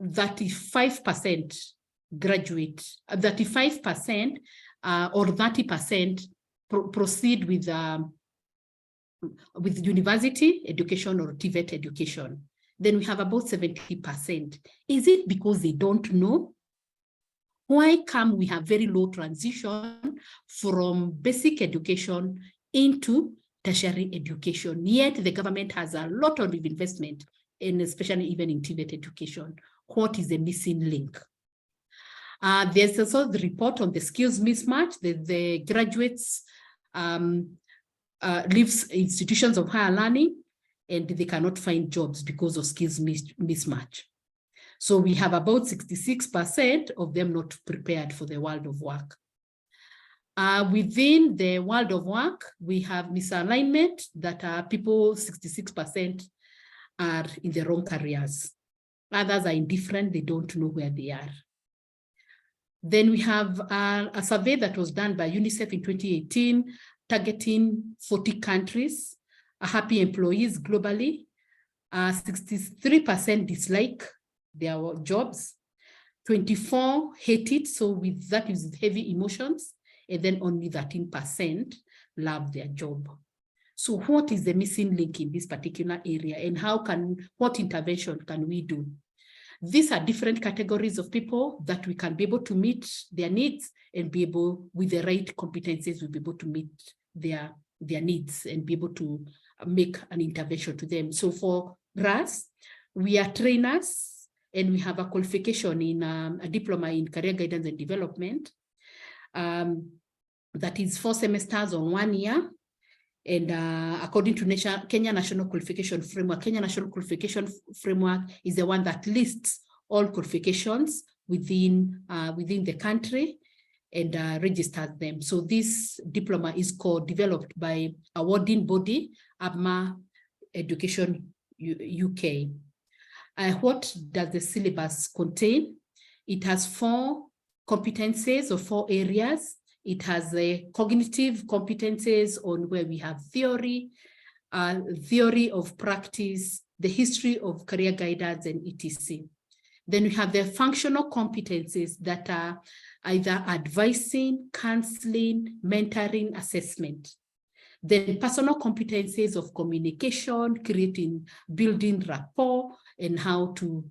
35% graduate, 35% or 30% proceed with university education or TVET education. Then we have about 70%. Is it because they don't know? Why come we have very low transition from basic education into tertiary education? Yet the government has a lot of investment, and especially even in TVET education. What is the missing link? There's also the report on the skills mismatch. The graduates leave institutions of higher learning and they cannot find jobs because of skills mismatch. So we have about 66% of them not prepared for the world of work. Within the world of work, we have misalignment that people, 66% are in the wrong careers. Others are indifferent, they don't know where they are. Then we have a survey that was done by UNICEF in 2018, targeting 40 countries, happy employees globally. 63% dislike their jobs, 24% hate it, so with that is heavy emotions, and then only 13% love their job. So what is the missing link in this particular area, and what intervention can we do? These are different categories of people that we can be able to meet their needs and be able, with the right competencies, we'll be able to meet their needs and be able to make an intervention to them. So for us, we are trainers and we have a qualification in a diploma in career guidance and development. That is 4 semesters on 1 year. And according to Kenya National Qualification Framework, Kenya National Qualification Framework is the one that lists all qualifications within the country and registers them. So this diploma is co-developed by awarding body, ABMA Education UK. What does the syllabus contain? It has 4 competencies or 4 areas. It has the cognitive competencies on where we have theory, theory of practice, the history of career guidance, and etc. Then we have the functional competencies that are either advising, counseling, mentoring, assessment. Then personal competencies of communication, building rapport, and how to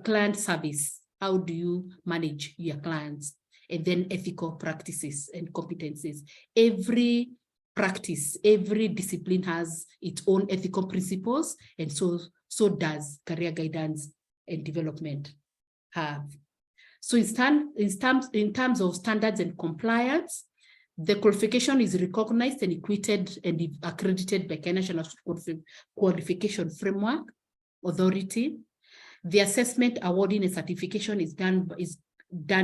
client service. How do you manage your clients? And then ethical practices and competencies. Every practice, every discipline has its own ethical principles, and so does career guidance and development have. So in terms of standards and compliance, the qualification is recognized and equated and accredited by Kenya National Qualification Framework Authority. The assessment, awarding, and certification is done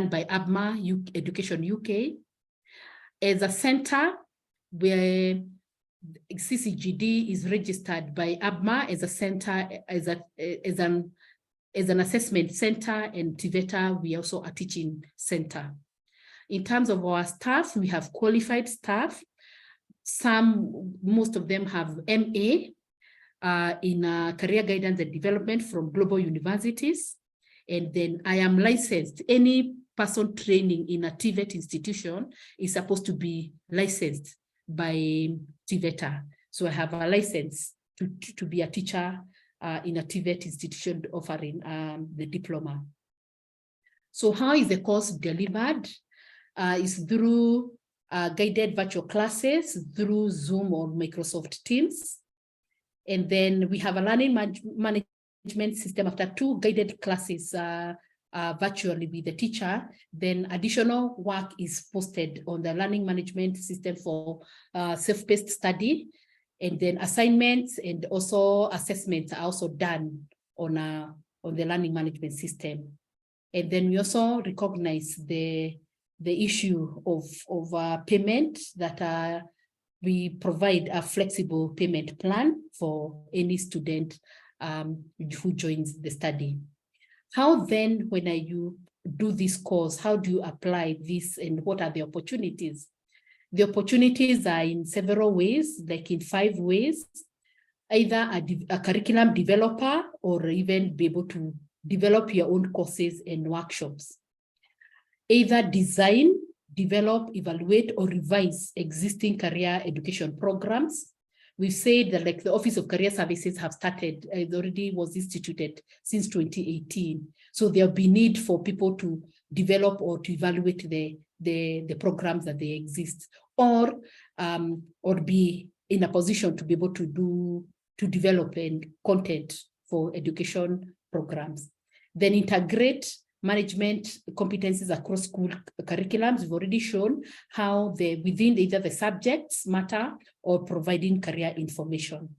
by ABMA Education UK. As a center where CCGD is registered by ABMA as a center, as an assessment center, and TVETA, we also a teaching center. In terms of our staff, we have qualified staff. Most of them have MA in career guidance and development from global universities. And then I am licensed. Any person training in a TVET institution is supposed to be licensed by TVETA. So I have a license to be a teacher in a TVET institution offering the diploma. So how is the course delivered? Is through guided virtual classes, through Zoom or Microsoft Teams. And then we have a learning management system after 2 guided classes virtually with the teacher. Then additional work is posted on the learning management system for self-paced study. And then assignments and also assessments are also done on the learning management system. And then we also recognize the issue of payment, that we provide a flexible payment plan for any student who joins the study. How then, when you do this course, how do you apply this, and what are the opportunities? The opportunities are in several ways, like in 5 ways. Either a curriculum developer, or even be able to develop your own courses and workshops. Either design, develop, evaluate, or revise existing career education programs. We've said that, like, the Office of Career Services have started, it already was instituted since 2018. So there'll be need for people to develop or to evaluate the programs that they exist, or be in a position to be able to develop and content for education programs. Then integrate management competencies across school curriculums. We've already shown how within either the subjects matter or providing career information.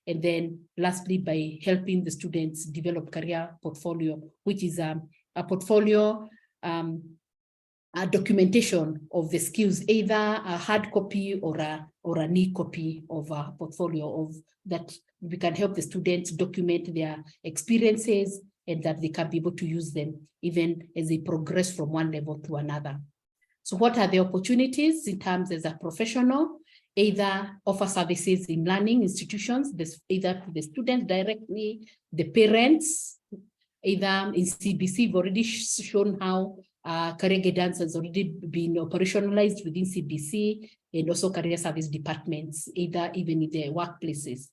And then lastly, by helping the students develop career portfolio, which is a portfolio, a documentation of the skills, either a hard copy or an e-copy of a portfolio that we can help the students document their experiences, and that they can be able to use them even as they progress from one level to another. So what are the opportunities in terms as a professional? Either offer services in learning institutions, either to the students directly, the parents, either in CBC, we've already shown how career guidance has already been operationalized within CBC, and also career service departments, even in their workplaces.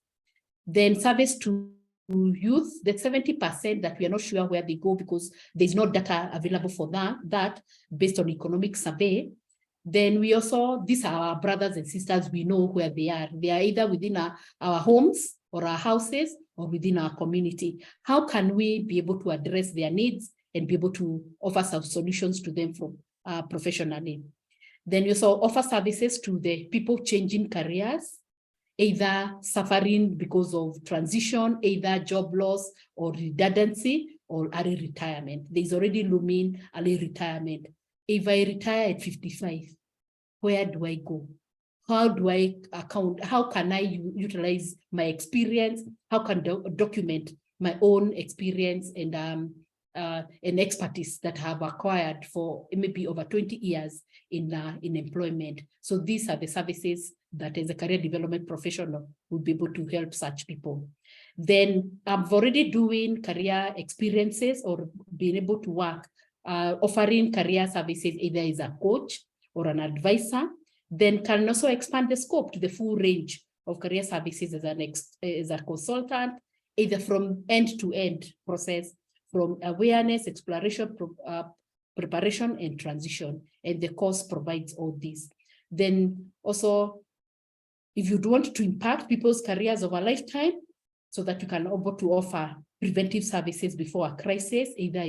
Then service to youth, the 70% that we are not sure where they go because there's no data available for that based on economic survey. Then we also, these are our brothers and sisters, we know where they are. They are either within our homes or our houses or within our community. How can we be able to address their needs and be able to offer some solutions to them from professionally? Then we also offer services to the people changing careers, either suffering because of transition, either job loss or redundancy, or early retirement. There's already looming early retirement. If I retire at 55, where do I go? How do I account? How can I utilize my experience? How can I document my own experience and expertise that I have acquired for maybe over 20 years in employment? So these are the services that as a career development professional will be able to help such people. Then I'm already doing career experiences or being able to work offering career services either as a coach or an advisor, then can also expand the scope to the full range of career services as a consultant, either from end-to-end process, from awareness, exploration, preparation, and transition. And the course provides all this. Then also, if you want to impact people's careers over a lifetime, so that you can be able to offer preventive services before a crisis, either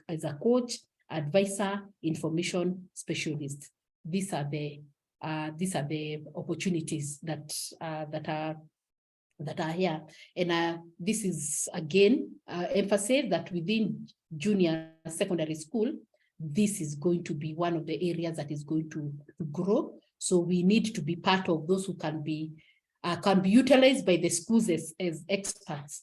as a coach, advisor, information specialist. These are the opportunities that are here. And this is again emphasis that within junior secondary school, this is going to be one of the areas that is going to grow. So we need to be part of those who can be utilized by the schools as experts,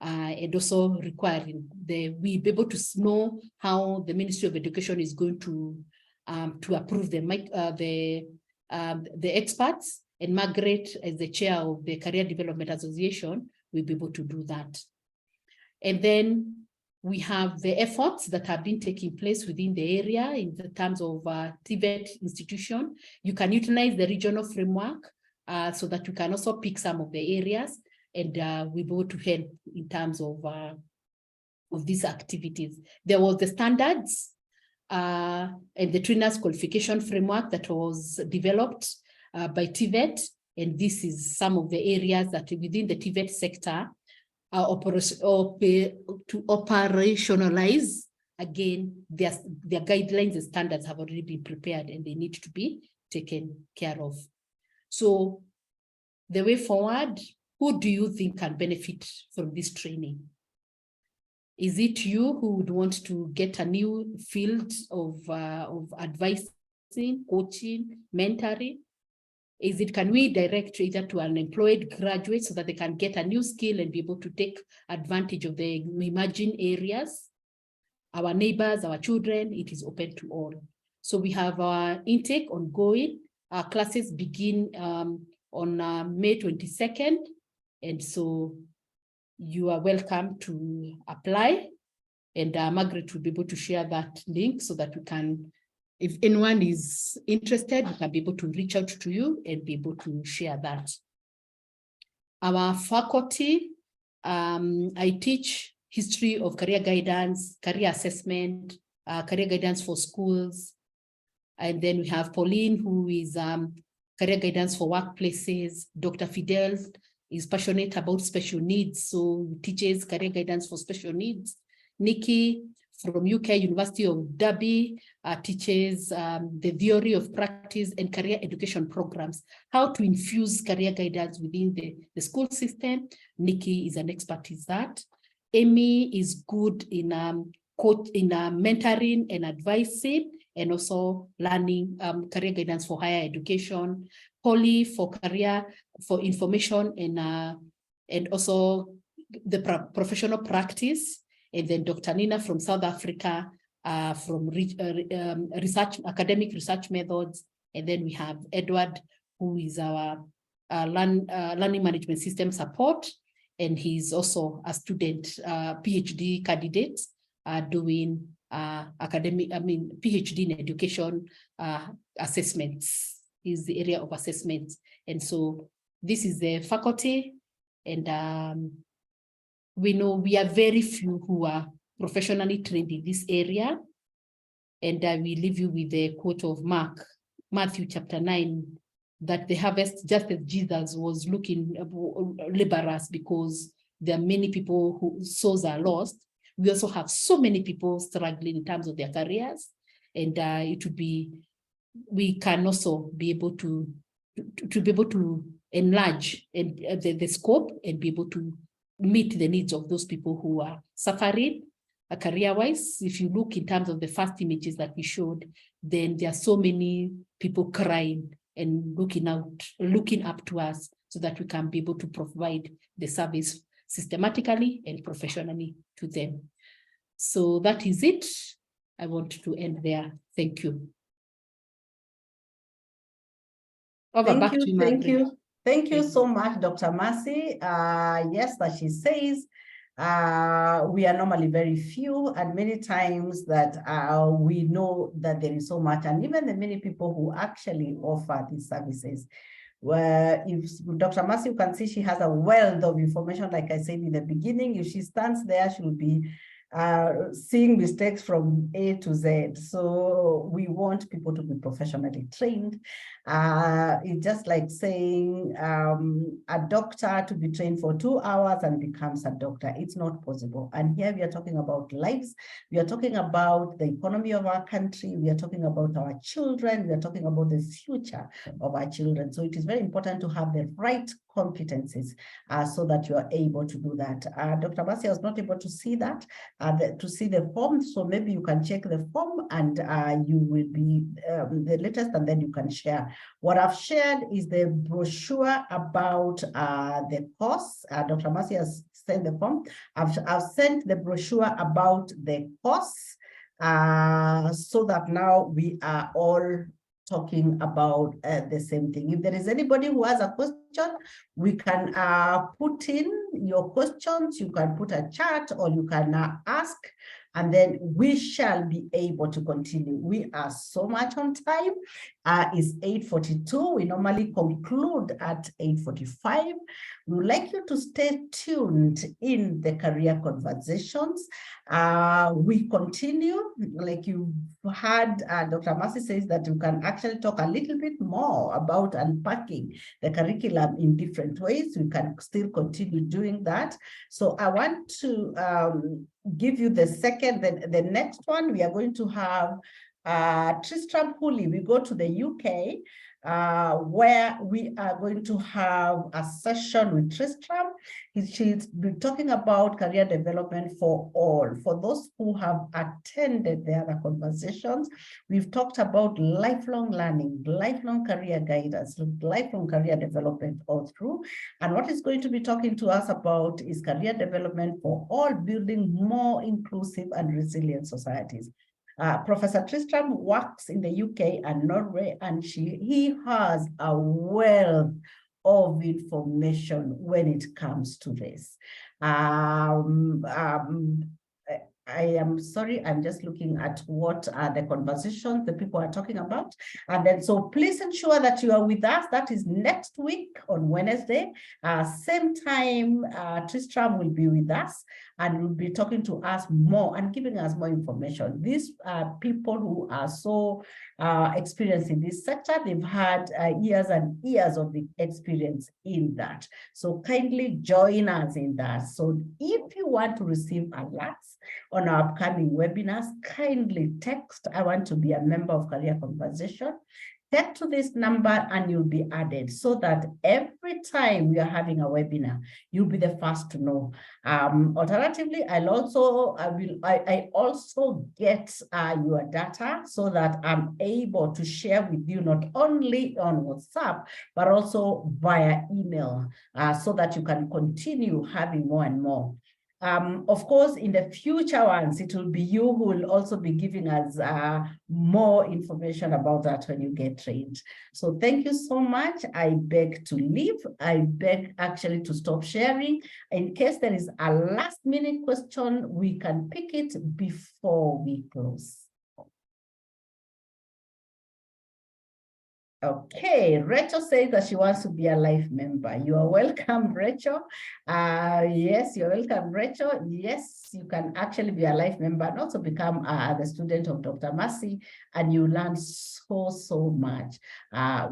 and also requiring we be able to know how the Ministry of Education is going to approve the experts. And Margaret, as the chair of the Career Development Association, will be able to do that. And then we have the efforts that have been taking place within the area in the terms of TVET institution. You can utilize the regional framework so that you can also pick some of the areas, and we'll be able to help in terms of these activities. There was the standards and the trainers qualification framework that was developed by TVET, and this is some of the areas that within the TVET sector to operationalize. Again, their guidelines and standards have already been prepared, and they need to be taken care of. So the way forward, who do you think can benefit from this training? Is it you who would want to get a new field of advising, coaching, mentoring? Can we direct either to an employed graduate so that they can get a new skill and be able to take advantage of the emerging areas? Our neighbors, our children, it is open to all. So we have our intake ongoing. Our classes begin on May 22nd. And so you are welcome to apply. And Margaret will be able to share that link so that we can, if anyone is interested, we can be able to reach out to you and be able to share that. Our faculty, I teach history of career guidance, career assessment, career guidance for schools. And then we have Pauline, who is career guidance for workplaces. Dr. Fidel is passionate about special needs, so teaches career guidance for special needs. Nikki from UK University of Derby teaches the theory of practice and career education programs, how to infuse career guidance within the school system. Nikki is an expert in that. Amy is good in mentoring and advising, and also learning career guidance for higher education. Polly for career, for information and also the professional practice. And then Dr. Nina from South Africa from academic research methods. And then we have Edward, who is our learning management system support. And he's also a student, PhD candidate doing PhD in education assessments. Is the area of assessments. And so this is the faculty, and we know we are very few who are professionally trained in this area. And we leave you with the quote of Matthew chapter 9, that the harvest, just as Jesus was looking laborers, because there are many people whose souls are lost. We also have so many people struggling in terms of their careers, and it would be, we can also be able to be able to enlarge and the scope and be able to meet the needs of those people who are suffering career-wise. If you look in terms of the first images that we showed, then there are so many people crying and looking up to us so that we can be able to provide the service systematically and professionally to them. So that is it. I want to end there. Thank you. Thank you so much, Dr. Mercy. Yes, as she says, we are normally very few, and many times that we know that there is so much, and even the many people who actually offer these services. Where if Dr. Mercy, you can see she has a wealth of information, like I said in the beginning. If she stands there, she'll be seeing mistakes from A to Z. So we want people to be professionally trained. It's just like saying a doctor to be trained for 2 hours and becomes a doctor. It's not possible. And here we are talking about lives. We are talking about the economy of our country. We are talking about our children. We are talking about the future of our children. So it is very important to have the right competencies so that you are able to do that. Dr. Mercy was not able to see that, to see the form. So maybe you can check the form and you will be the latest, and then you can share. What I've shared is the brochure about the course. Dr. Mercy has sent the form. I've sent the brochure about the course so that now we are all talking about the same thing. If there is anybody who has a question, we can put in your questions. You can put a chat, or you can ask, and then we shall be able to continue. We are so much on time. It's 8:42. We normally conclude at 8:45. We would like you to stay tuned in the career conversations. We continue, like you heard Dr. Mercy says that you can actually talk a little bit more about unpacking the curriculum in different ways. We can still continue doing that. So I want to give you the next one. We are going to have Tristram Hooley. We go to the UK, where we are going to have a session with Tristram. She's been talking about career development for all. For those who have attended the other conversations, we've talked about lifelong learning, lifelong career guidance, lifelong career development all through. And what is going to be talking to us about is career development for all, building more inclusive and resilient societies. Professor Tristram works in the UK and Norway, and he has a wealth of information when it comes to this. I am sorry, I'm just looking at what are the conversations the people are talking about. And then, so please ensure that you are with us. That is next week on Wednesday. Same time, Tristram will be with us and will be talking to us more and giving us more information. These are people who are so experienced in this sector. They've had years and years of the experience in that. So kindly join us in that. So if you want to receive alerts on our upcoming webinars, kindly text, I want to be a member of Career Conversation. Text to this number and you'll be added, so that every time we are having a webinar, you'll be the first to know. Alternatively, I also get your data, so that I'm able to share with you not only on WhatsApp, but also via email, so that you can continue having more and more. Of course, in the future ones, it will be you who will also be giving us more information about that when you get trained. So thank you so much. I beg to leave. I beg actually to stop sharing. In case there is a last minute question, we can pick it before we close. Okay, Rachel says that she wants to be a life member. You are welcome, Rachel. Yes, you're welcome, Rachel. Yes, you can actually be a life member and also become the student of Dr. Mercy, and you learn so much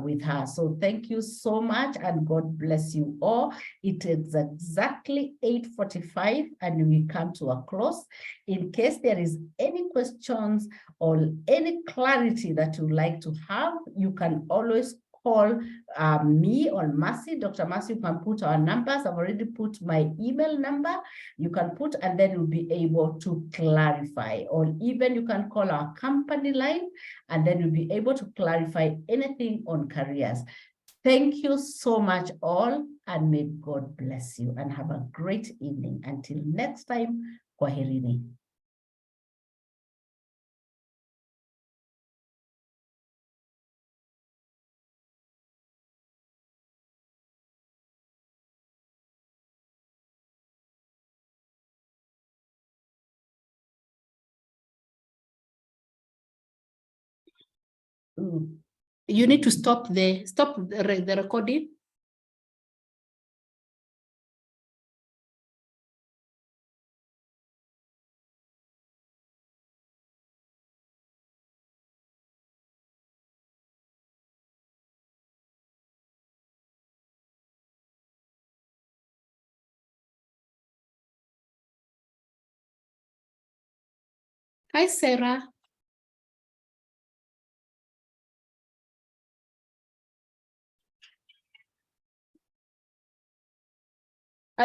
with her. So thank you so much, and God bless you all. It is exactly 8:45 and we come to a close. In case there is any questions or any clarity that you'd like to have, you can always call me or Mercy. Dr. Mercy, you can put our numbers. I've already put my email number. You can put, and then you'll be able to clarify. Or even you can call our company line, and then you'll be able to clarify anything on careers. Thank you so much all, and may God bless you, and have a great evening. Until next time, kwaherini. You need to stop the recording. Hi, Sarah.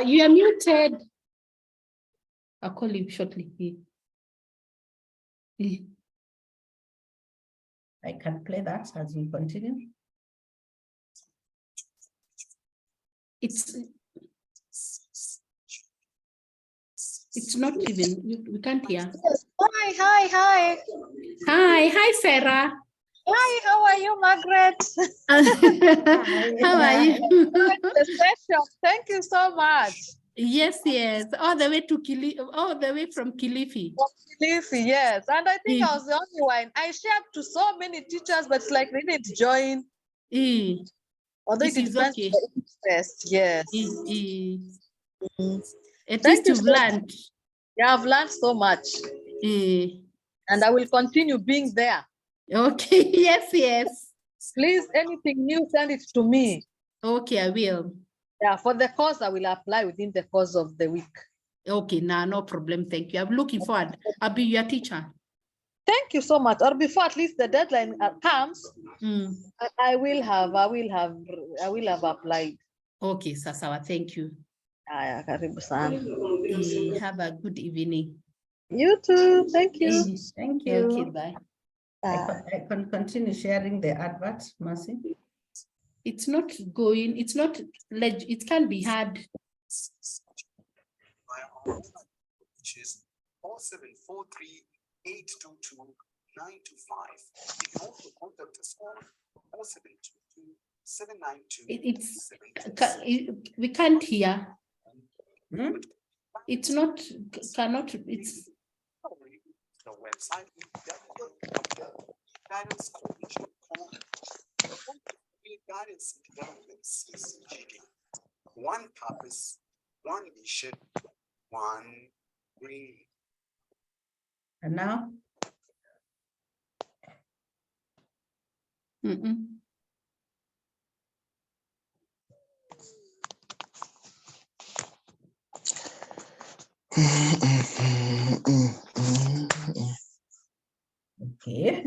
You are muted. I'll call you shortly. I can play that as we continue. It's not even, we can't hear. Hi. Hi, Sarah. Hi, how are you, Margaret? How are you? The session. Thank you so much. Yes, all the way to all the way from Kilifi. From Kilifi, yes. And I think I was the only one. I shared to so many teachers, but it's like they didn't join. Although it depends on the interest, yes. At least you've learned. Yeah, I've learned so much. And I will continue being there. Okay, yes. Please, anything new, send it to me. Okay, I will. Yeah, for the course, I will apply within the course of the week. Okay, no problem. Thank you. I'm looking forward. I'll be your teacher. Thank you so much. Or before at least the deadline comes, I will have applied. Okay, Sasawa. Thank you. Karibu sana. Have a good evening. You too. Thank you. Thank you. Okay, bye. I can continue sharing the advert, Mercy. It's not going, it can't be hard. Which is 0743 822 925. You can also contact us on 0722 792. We can't hear. It's not, it's the website guidance development CCGD. One purpose, one mission, one dream. And now? Okay.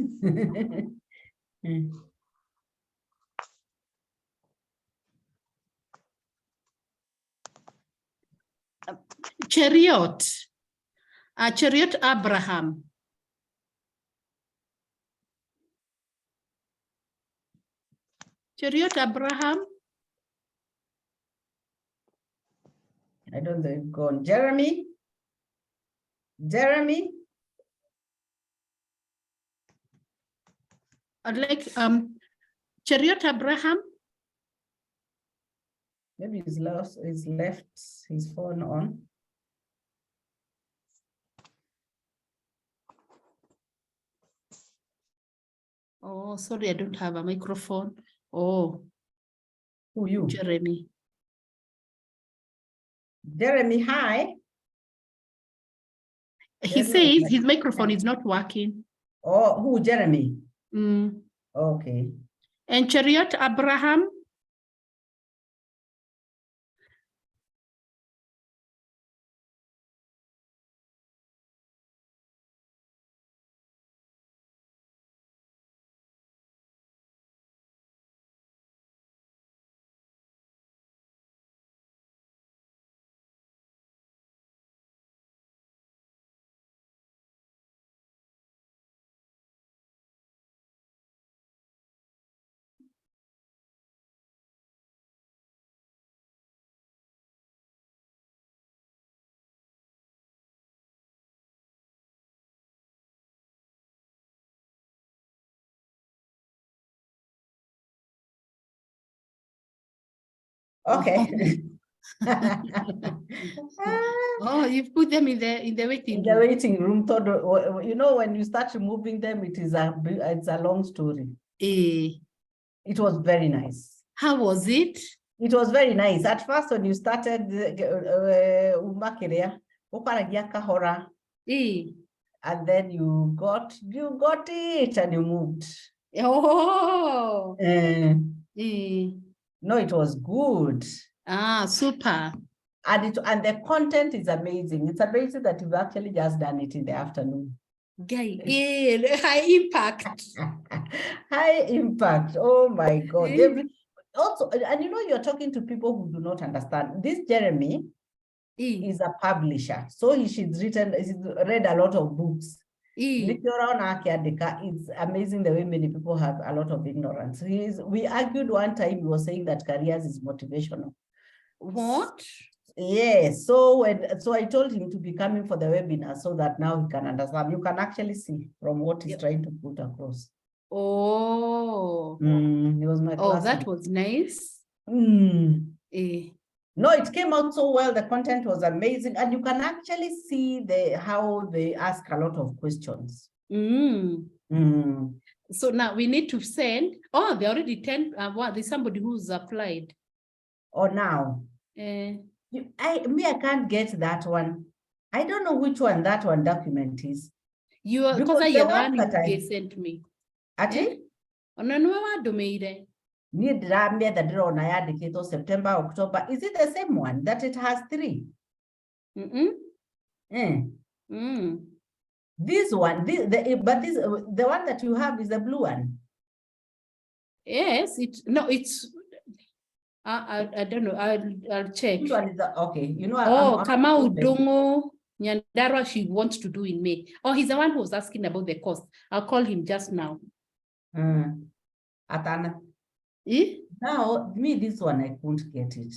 Chariot Abraham. Chariot Abraham. I don't know if gone. Jeremy. I'd like Chariot Abraham. Maybe he's left his phone on. Oh, sorry, I don't have a microphone. Oh. Who you? Jeremy. Jeremy, hi. He says his microphone is not working. Oh, who, Jeremy? Okay. And Chariot Abraham. Okay. Oh, you've put them in the waiting room. The waiting room. You know, when you start removing them, it's a long story. It was very nice. How was it? It was very nice. At first, when you started and then you got it and you moved. Oh. No, it was good. Ah, super. And the content is amazing. It's amazing that you've actually just done it in the afternoon. High impact. High impact. Oh my God. Also, and you know, you're talking to people who do not understand. This Jeremy is a publisher. So he's read a lot of books. It's amazing the way many people have a lot of ignorance. We argued one time, he was saying that careers is motivational. What? Yes. So I told him to be coming for the webinar so that now he can understand. You can actually see from what he's trying to put across. Oh. He was my classmate. That was nice. No, it came out so well. The content was amazing. And you can actually see how they ask a lot of questions. So now we need to send. Oh, they already 10. There's somebody who's applied. Oh, now. I can't get that one. I don't know which one that one document is. Because I the one you sent me. Ati? September, October. Is it the same one that it has 3? This one, the one that you have is the blue one. Yes, it's I don't know. I'll check. Which one is that? Okay, you know. Kamau Dongo Nyandarwa, she wants to do in May. Oh, he's the one who was asking about the cost. I'll call him just now. Atana. Now, this one I couldn't get it.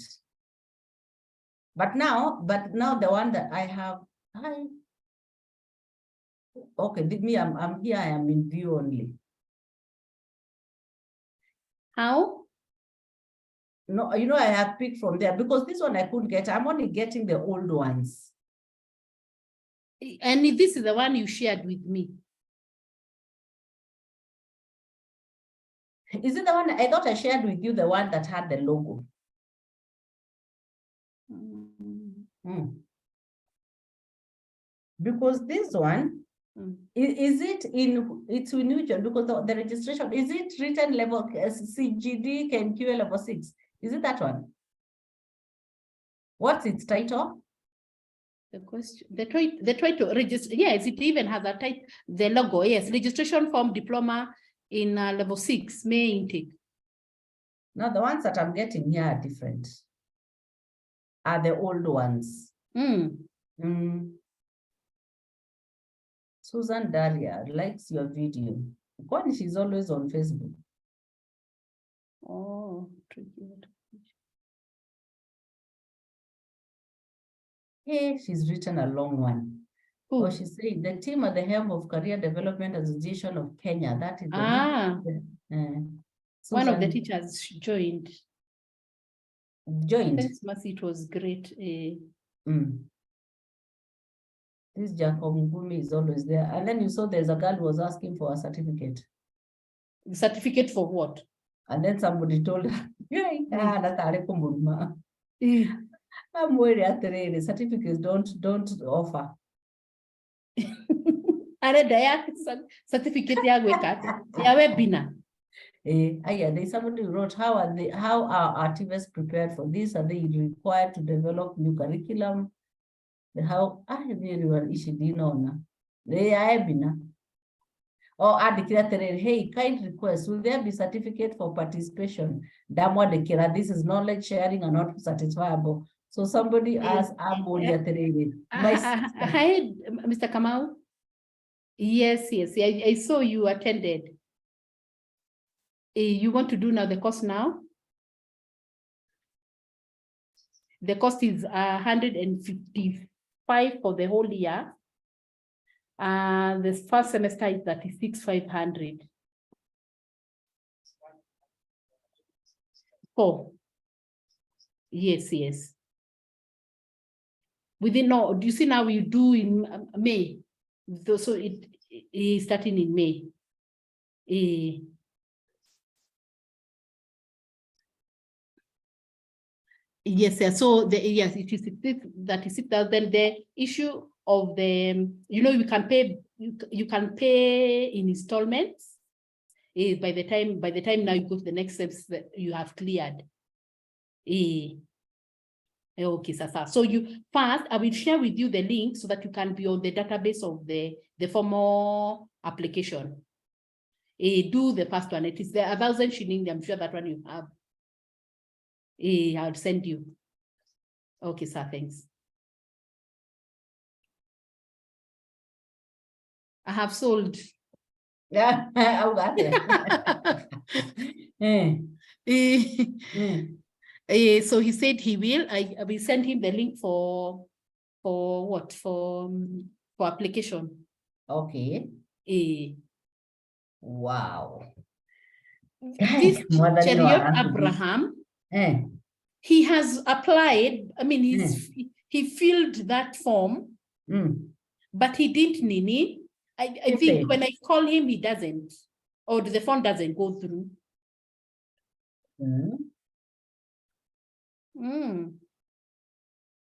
But now the one that I have, okay, I'm here, I am in view only. How? No, you know, I have picked from there because this one I couldn't get. I'm only getting the old ones. And this is the one you shared with me. Is it the one? I thought I shared with you the one that had the logo. Because this one, it's in usual because the registration, is it written level CGD KNQA level 6? Is it that one? What's its title? The question, the try to register. Yes, it even has a title, the logo. Yes, registration form diploma in level 6 May intake. Now the ones that I'm getting here are different. Are the old ones. Susan Daria likes your video. God, she's always on Facebook. Oh, hey, she's written a long one. Ooh. Oh, she's saying the team at the helm of Career Development Association of Kenya. That is one of the teachers joined. Thanks, Mercy, it was great. This Jacob Ngumi is always there. And then you saw there's a girl who was asking for a certificate. Certificate for what? And then somebody told her, I'm worried at the certificates don't offer. Certificate webinar. There's somebody who wrote, how are activists prepared for this? Are they required to develop new curriculum? How everyone is on they are bina. Or add the hey, kind request, will there be certificate for participation? Damwa de kira, this is knowledge sharing and not satisfiable. So somebody asked Hi, Mr. Kamau. Yes, I saw you attended. You want to do now the course now? The cost is 155 for the whole year. The first semester is 36,500. Oh, yes. Within now, do you see now we do in May? So it is starting in May. Yes, yes. So yes, it is that is it. Then the issue of the, you can pay, you can pay in installments. By the time now you go to the next steps that you have cleared. Okay, Sasa. So first, I will share with you the link so that you can be on the database of the formal application. Do the first one. It is the 1,000 shilling. I'm sure that one you have. I'll send you. Okay, sir. Thanks. I have sold. Yeah, I got it. So he said he will. I will send him the link for what? For application. Okay. Wow. This Cheriot Abraham, he has applied. I mean, he filled that form, but he didn't nini. I think when I call him, he doesn't, or the phone doesn't go through.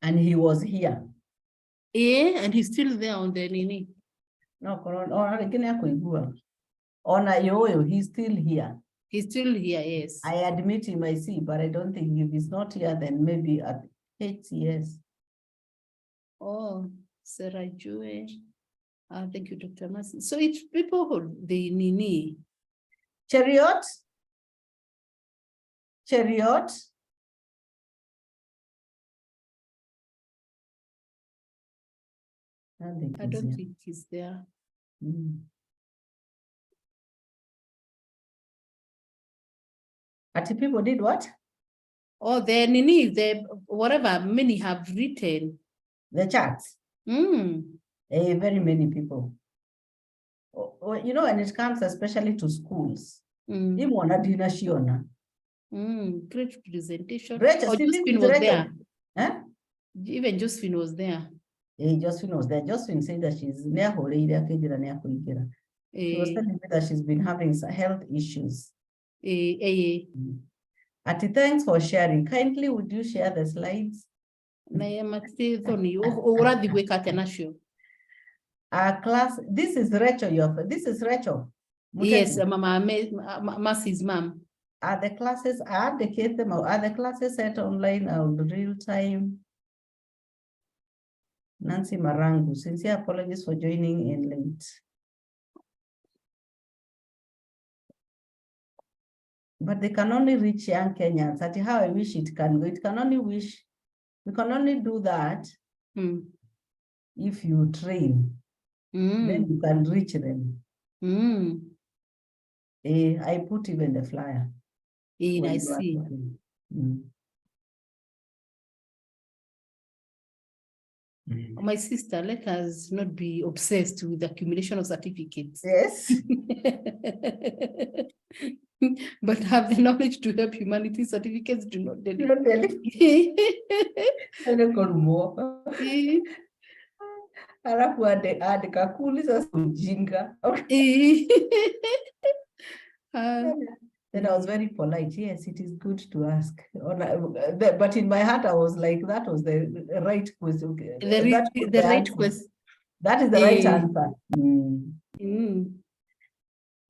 And he was here. Yeah, and he's still there on the nini. No, he's still here. He's still here, yes. I admit him, I see, but I don't think if he's not here, then maybe at 8 years. Oh, Sarah Joy. Thank you, Dr. Mercy. So it's people who the nini. Cheriot? I don't think he's there. Ati people did what? Oh, the nini, the whatever many have written. The charts. Very many people. When it comes especially to schools, great presentation. Great. Oh, Josephine was there. Huh? Even Josephine was there. Josephine was there. Josephine said that she's near Horeira. She was telling me that she's been having some health issues. Ati, thanks for sharing. Kindly, would you share the slides? Class, this is Rachel. This is Rachel. Yes, Mama Mercy's mom. Are the classes, are the classes set online or real time? Nancy Marangu, sincere apologies for joining in late. But they can only reach young Kenyans. That's how I wish it can go. We can only do that if you train. Then you can reach them. I put even the flyer. I see. My sister, let us not be obsessed with the accumulation of certificates. Yes. But have the knowledge to help humanity. Certificates do not deliver. Alafu andika kuuliza ujinga. Then I was very polite. Yes, it is good to ask. But in my heart, I was like, that was the right question. The right question. That is the right answer.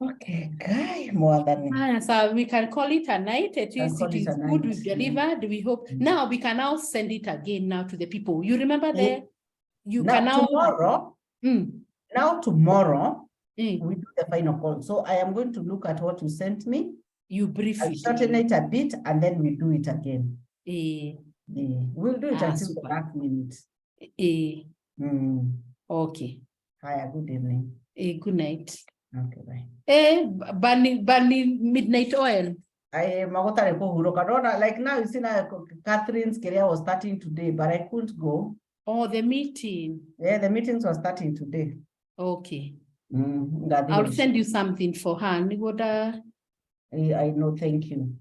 Okay, guy, more than. So we can call it a night. At least it is good. We've delivered. We hope. Now we can now send it again now to the people. You remember that? You can now. Tomorrow. Now tomorrow. We do the final call. So I am going to look at what you sent me. You brief it. Shorten it a bit and then we do it again. We'll do it until the last minute. Okay. Hi, good evening. Good night. Okay, bye. Burning midnight oil. Like now, you see, Catherine's career was starting today, but I couldn't go. Oh, the meeting. Yeah, the meetings were starting today. Okay. I'll send you something for her. I know, thank you.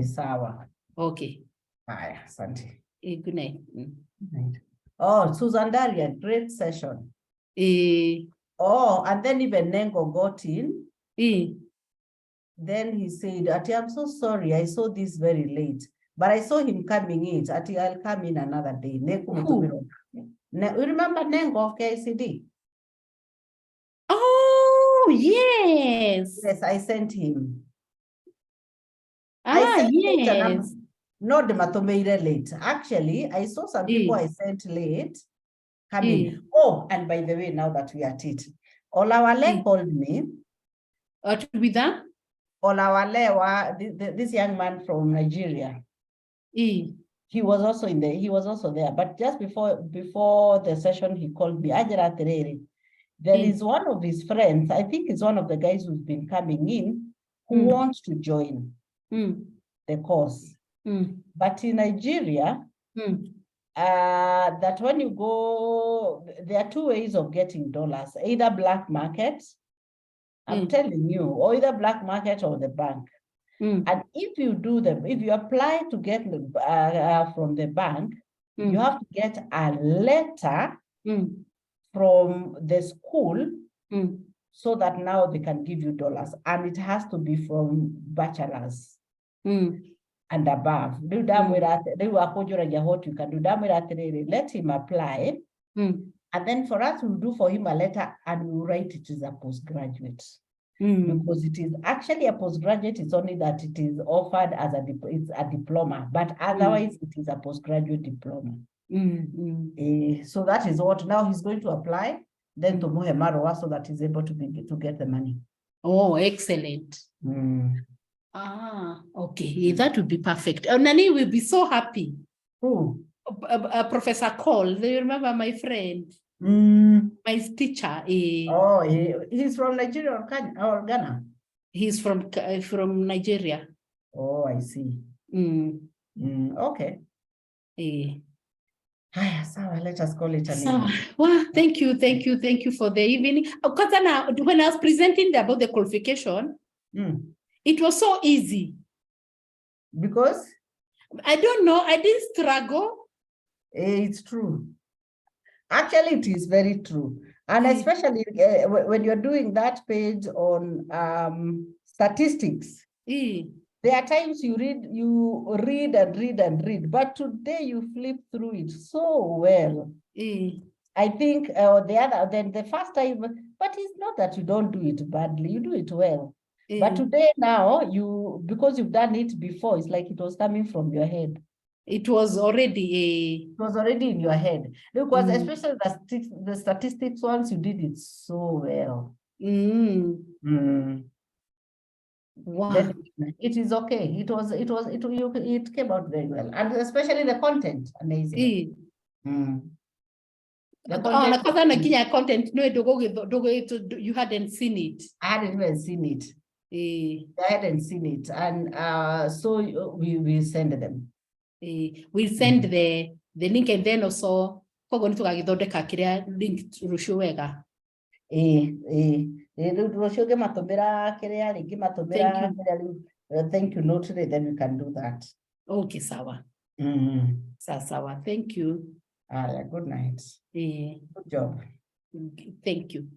Sawa. Okay. Hi, Santi. Good night. Good night. Oh, Susan Daria, great session. Oh, and then even Nengo got in. Then he said, I'm so sorry, I saw this very late. but I saw him coming in. I'll come in another day. Who? You remember Nengo of KCD? Oh, yes. Yes, I sent him. Yes. Not the Matomeire late. Actually, I saw some people I sent late coming. Oh, and by the way, now that we are at it, Olawale called me. To be that? Olawale, this young man from Nigeria. He was also there. But just before the session, he called me. Ajara Terere. There is one of his friends, I think it's one of the guys who's been coming in, who wants to join the course. But in Nigeria, that when you go, there are two ways of getting dollars, either black market, I'm telling you, or either black market or the bank. And if you apply to get from the bank, you have to get a letter from the school so that now they can give you dollars. And it has to be from bachelors and above. You can do let him apply. And then for us, we'll do for him a letter and we'll write it as a postgraduate. Because it is actually a postgraduate, it's only that it is offered as it's a diploma, but otherwise it is a postgraduate diploma. So that is what now he's going to apply, then to Muhemaroa so that he's able to get the money. Oh, excellent. Okay, that would be perfect. Nani will be so happy. Who? Professor Cole, do you remember my friend? My teacher. Oh, he's from Nigeria or Ghana? He's from Nigeria. Oh, I see. Okay. So let us call it an evening. Well, thank you for the evening. Because when I was presenting about the qualification, it was so easy. Because? I don't know, I didn't struggle. It's true. Actually, it is very true. And especially when you're doing that page on statistics, there are times you read and read, but today you flip through it so well. I think the first time, but it's not that you don't do it badly, you do it well. But today now, because you've done it before, it's like it was coming from your head. It was already in your head. Because especially the statistics ones, you did it so well. Wow. Then it is okay. It came out very well. And especially the content, amazing. The content, you hadn't seen it. I hadn't even seen it. I hadn't seen it. And so we send them. We send the link, and then also link rushuwega. Thank you. Note then we can do that. Okay, sawa. Sawa. Thank you. Good night. Good job. Thank you.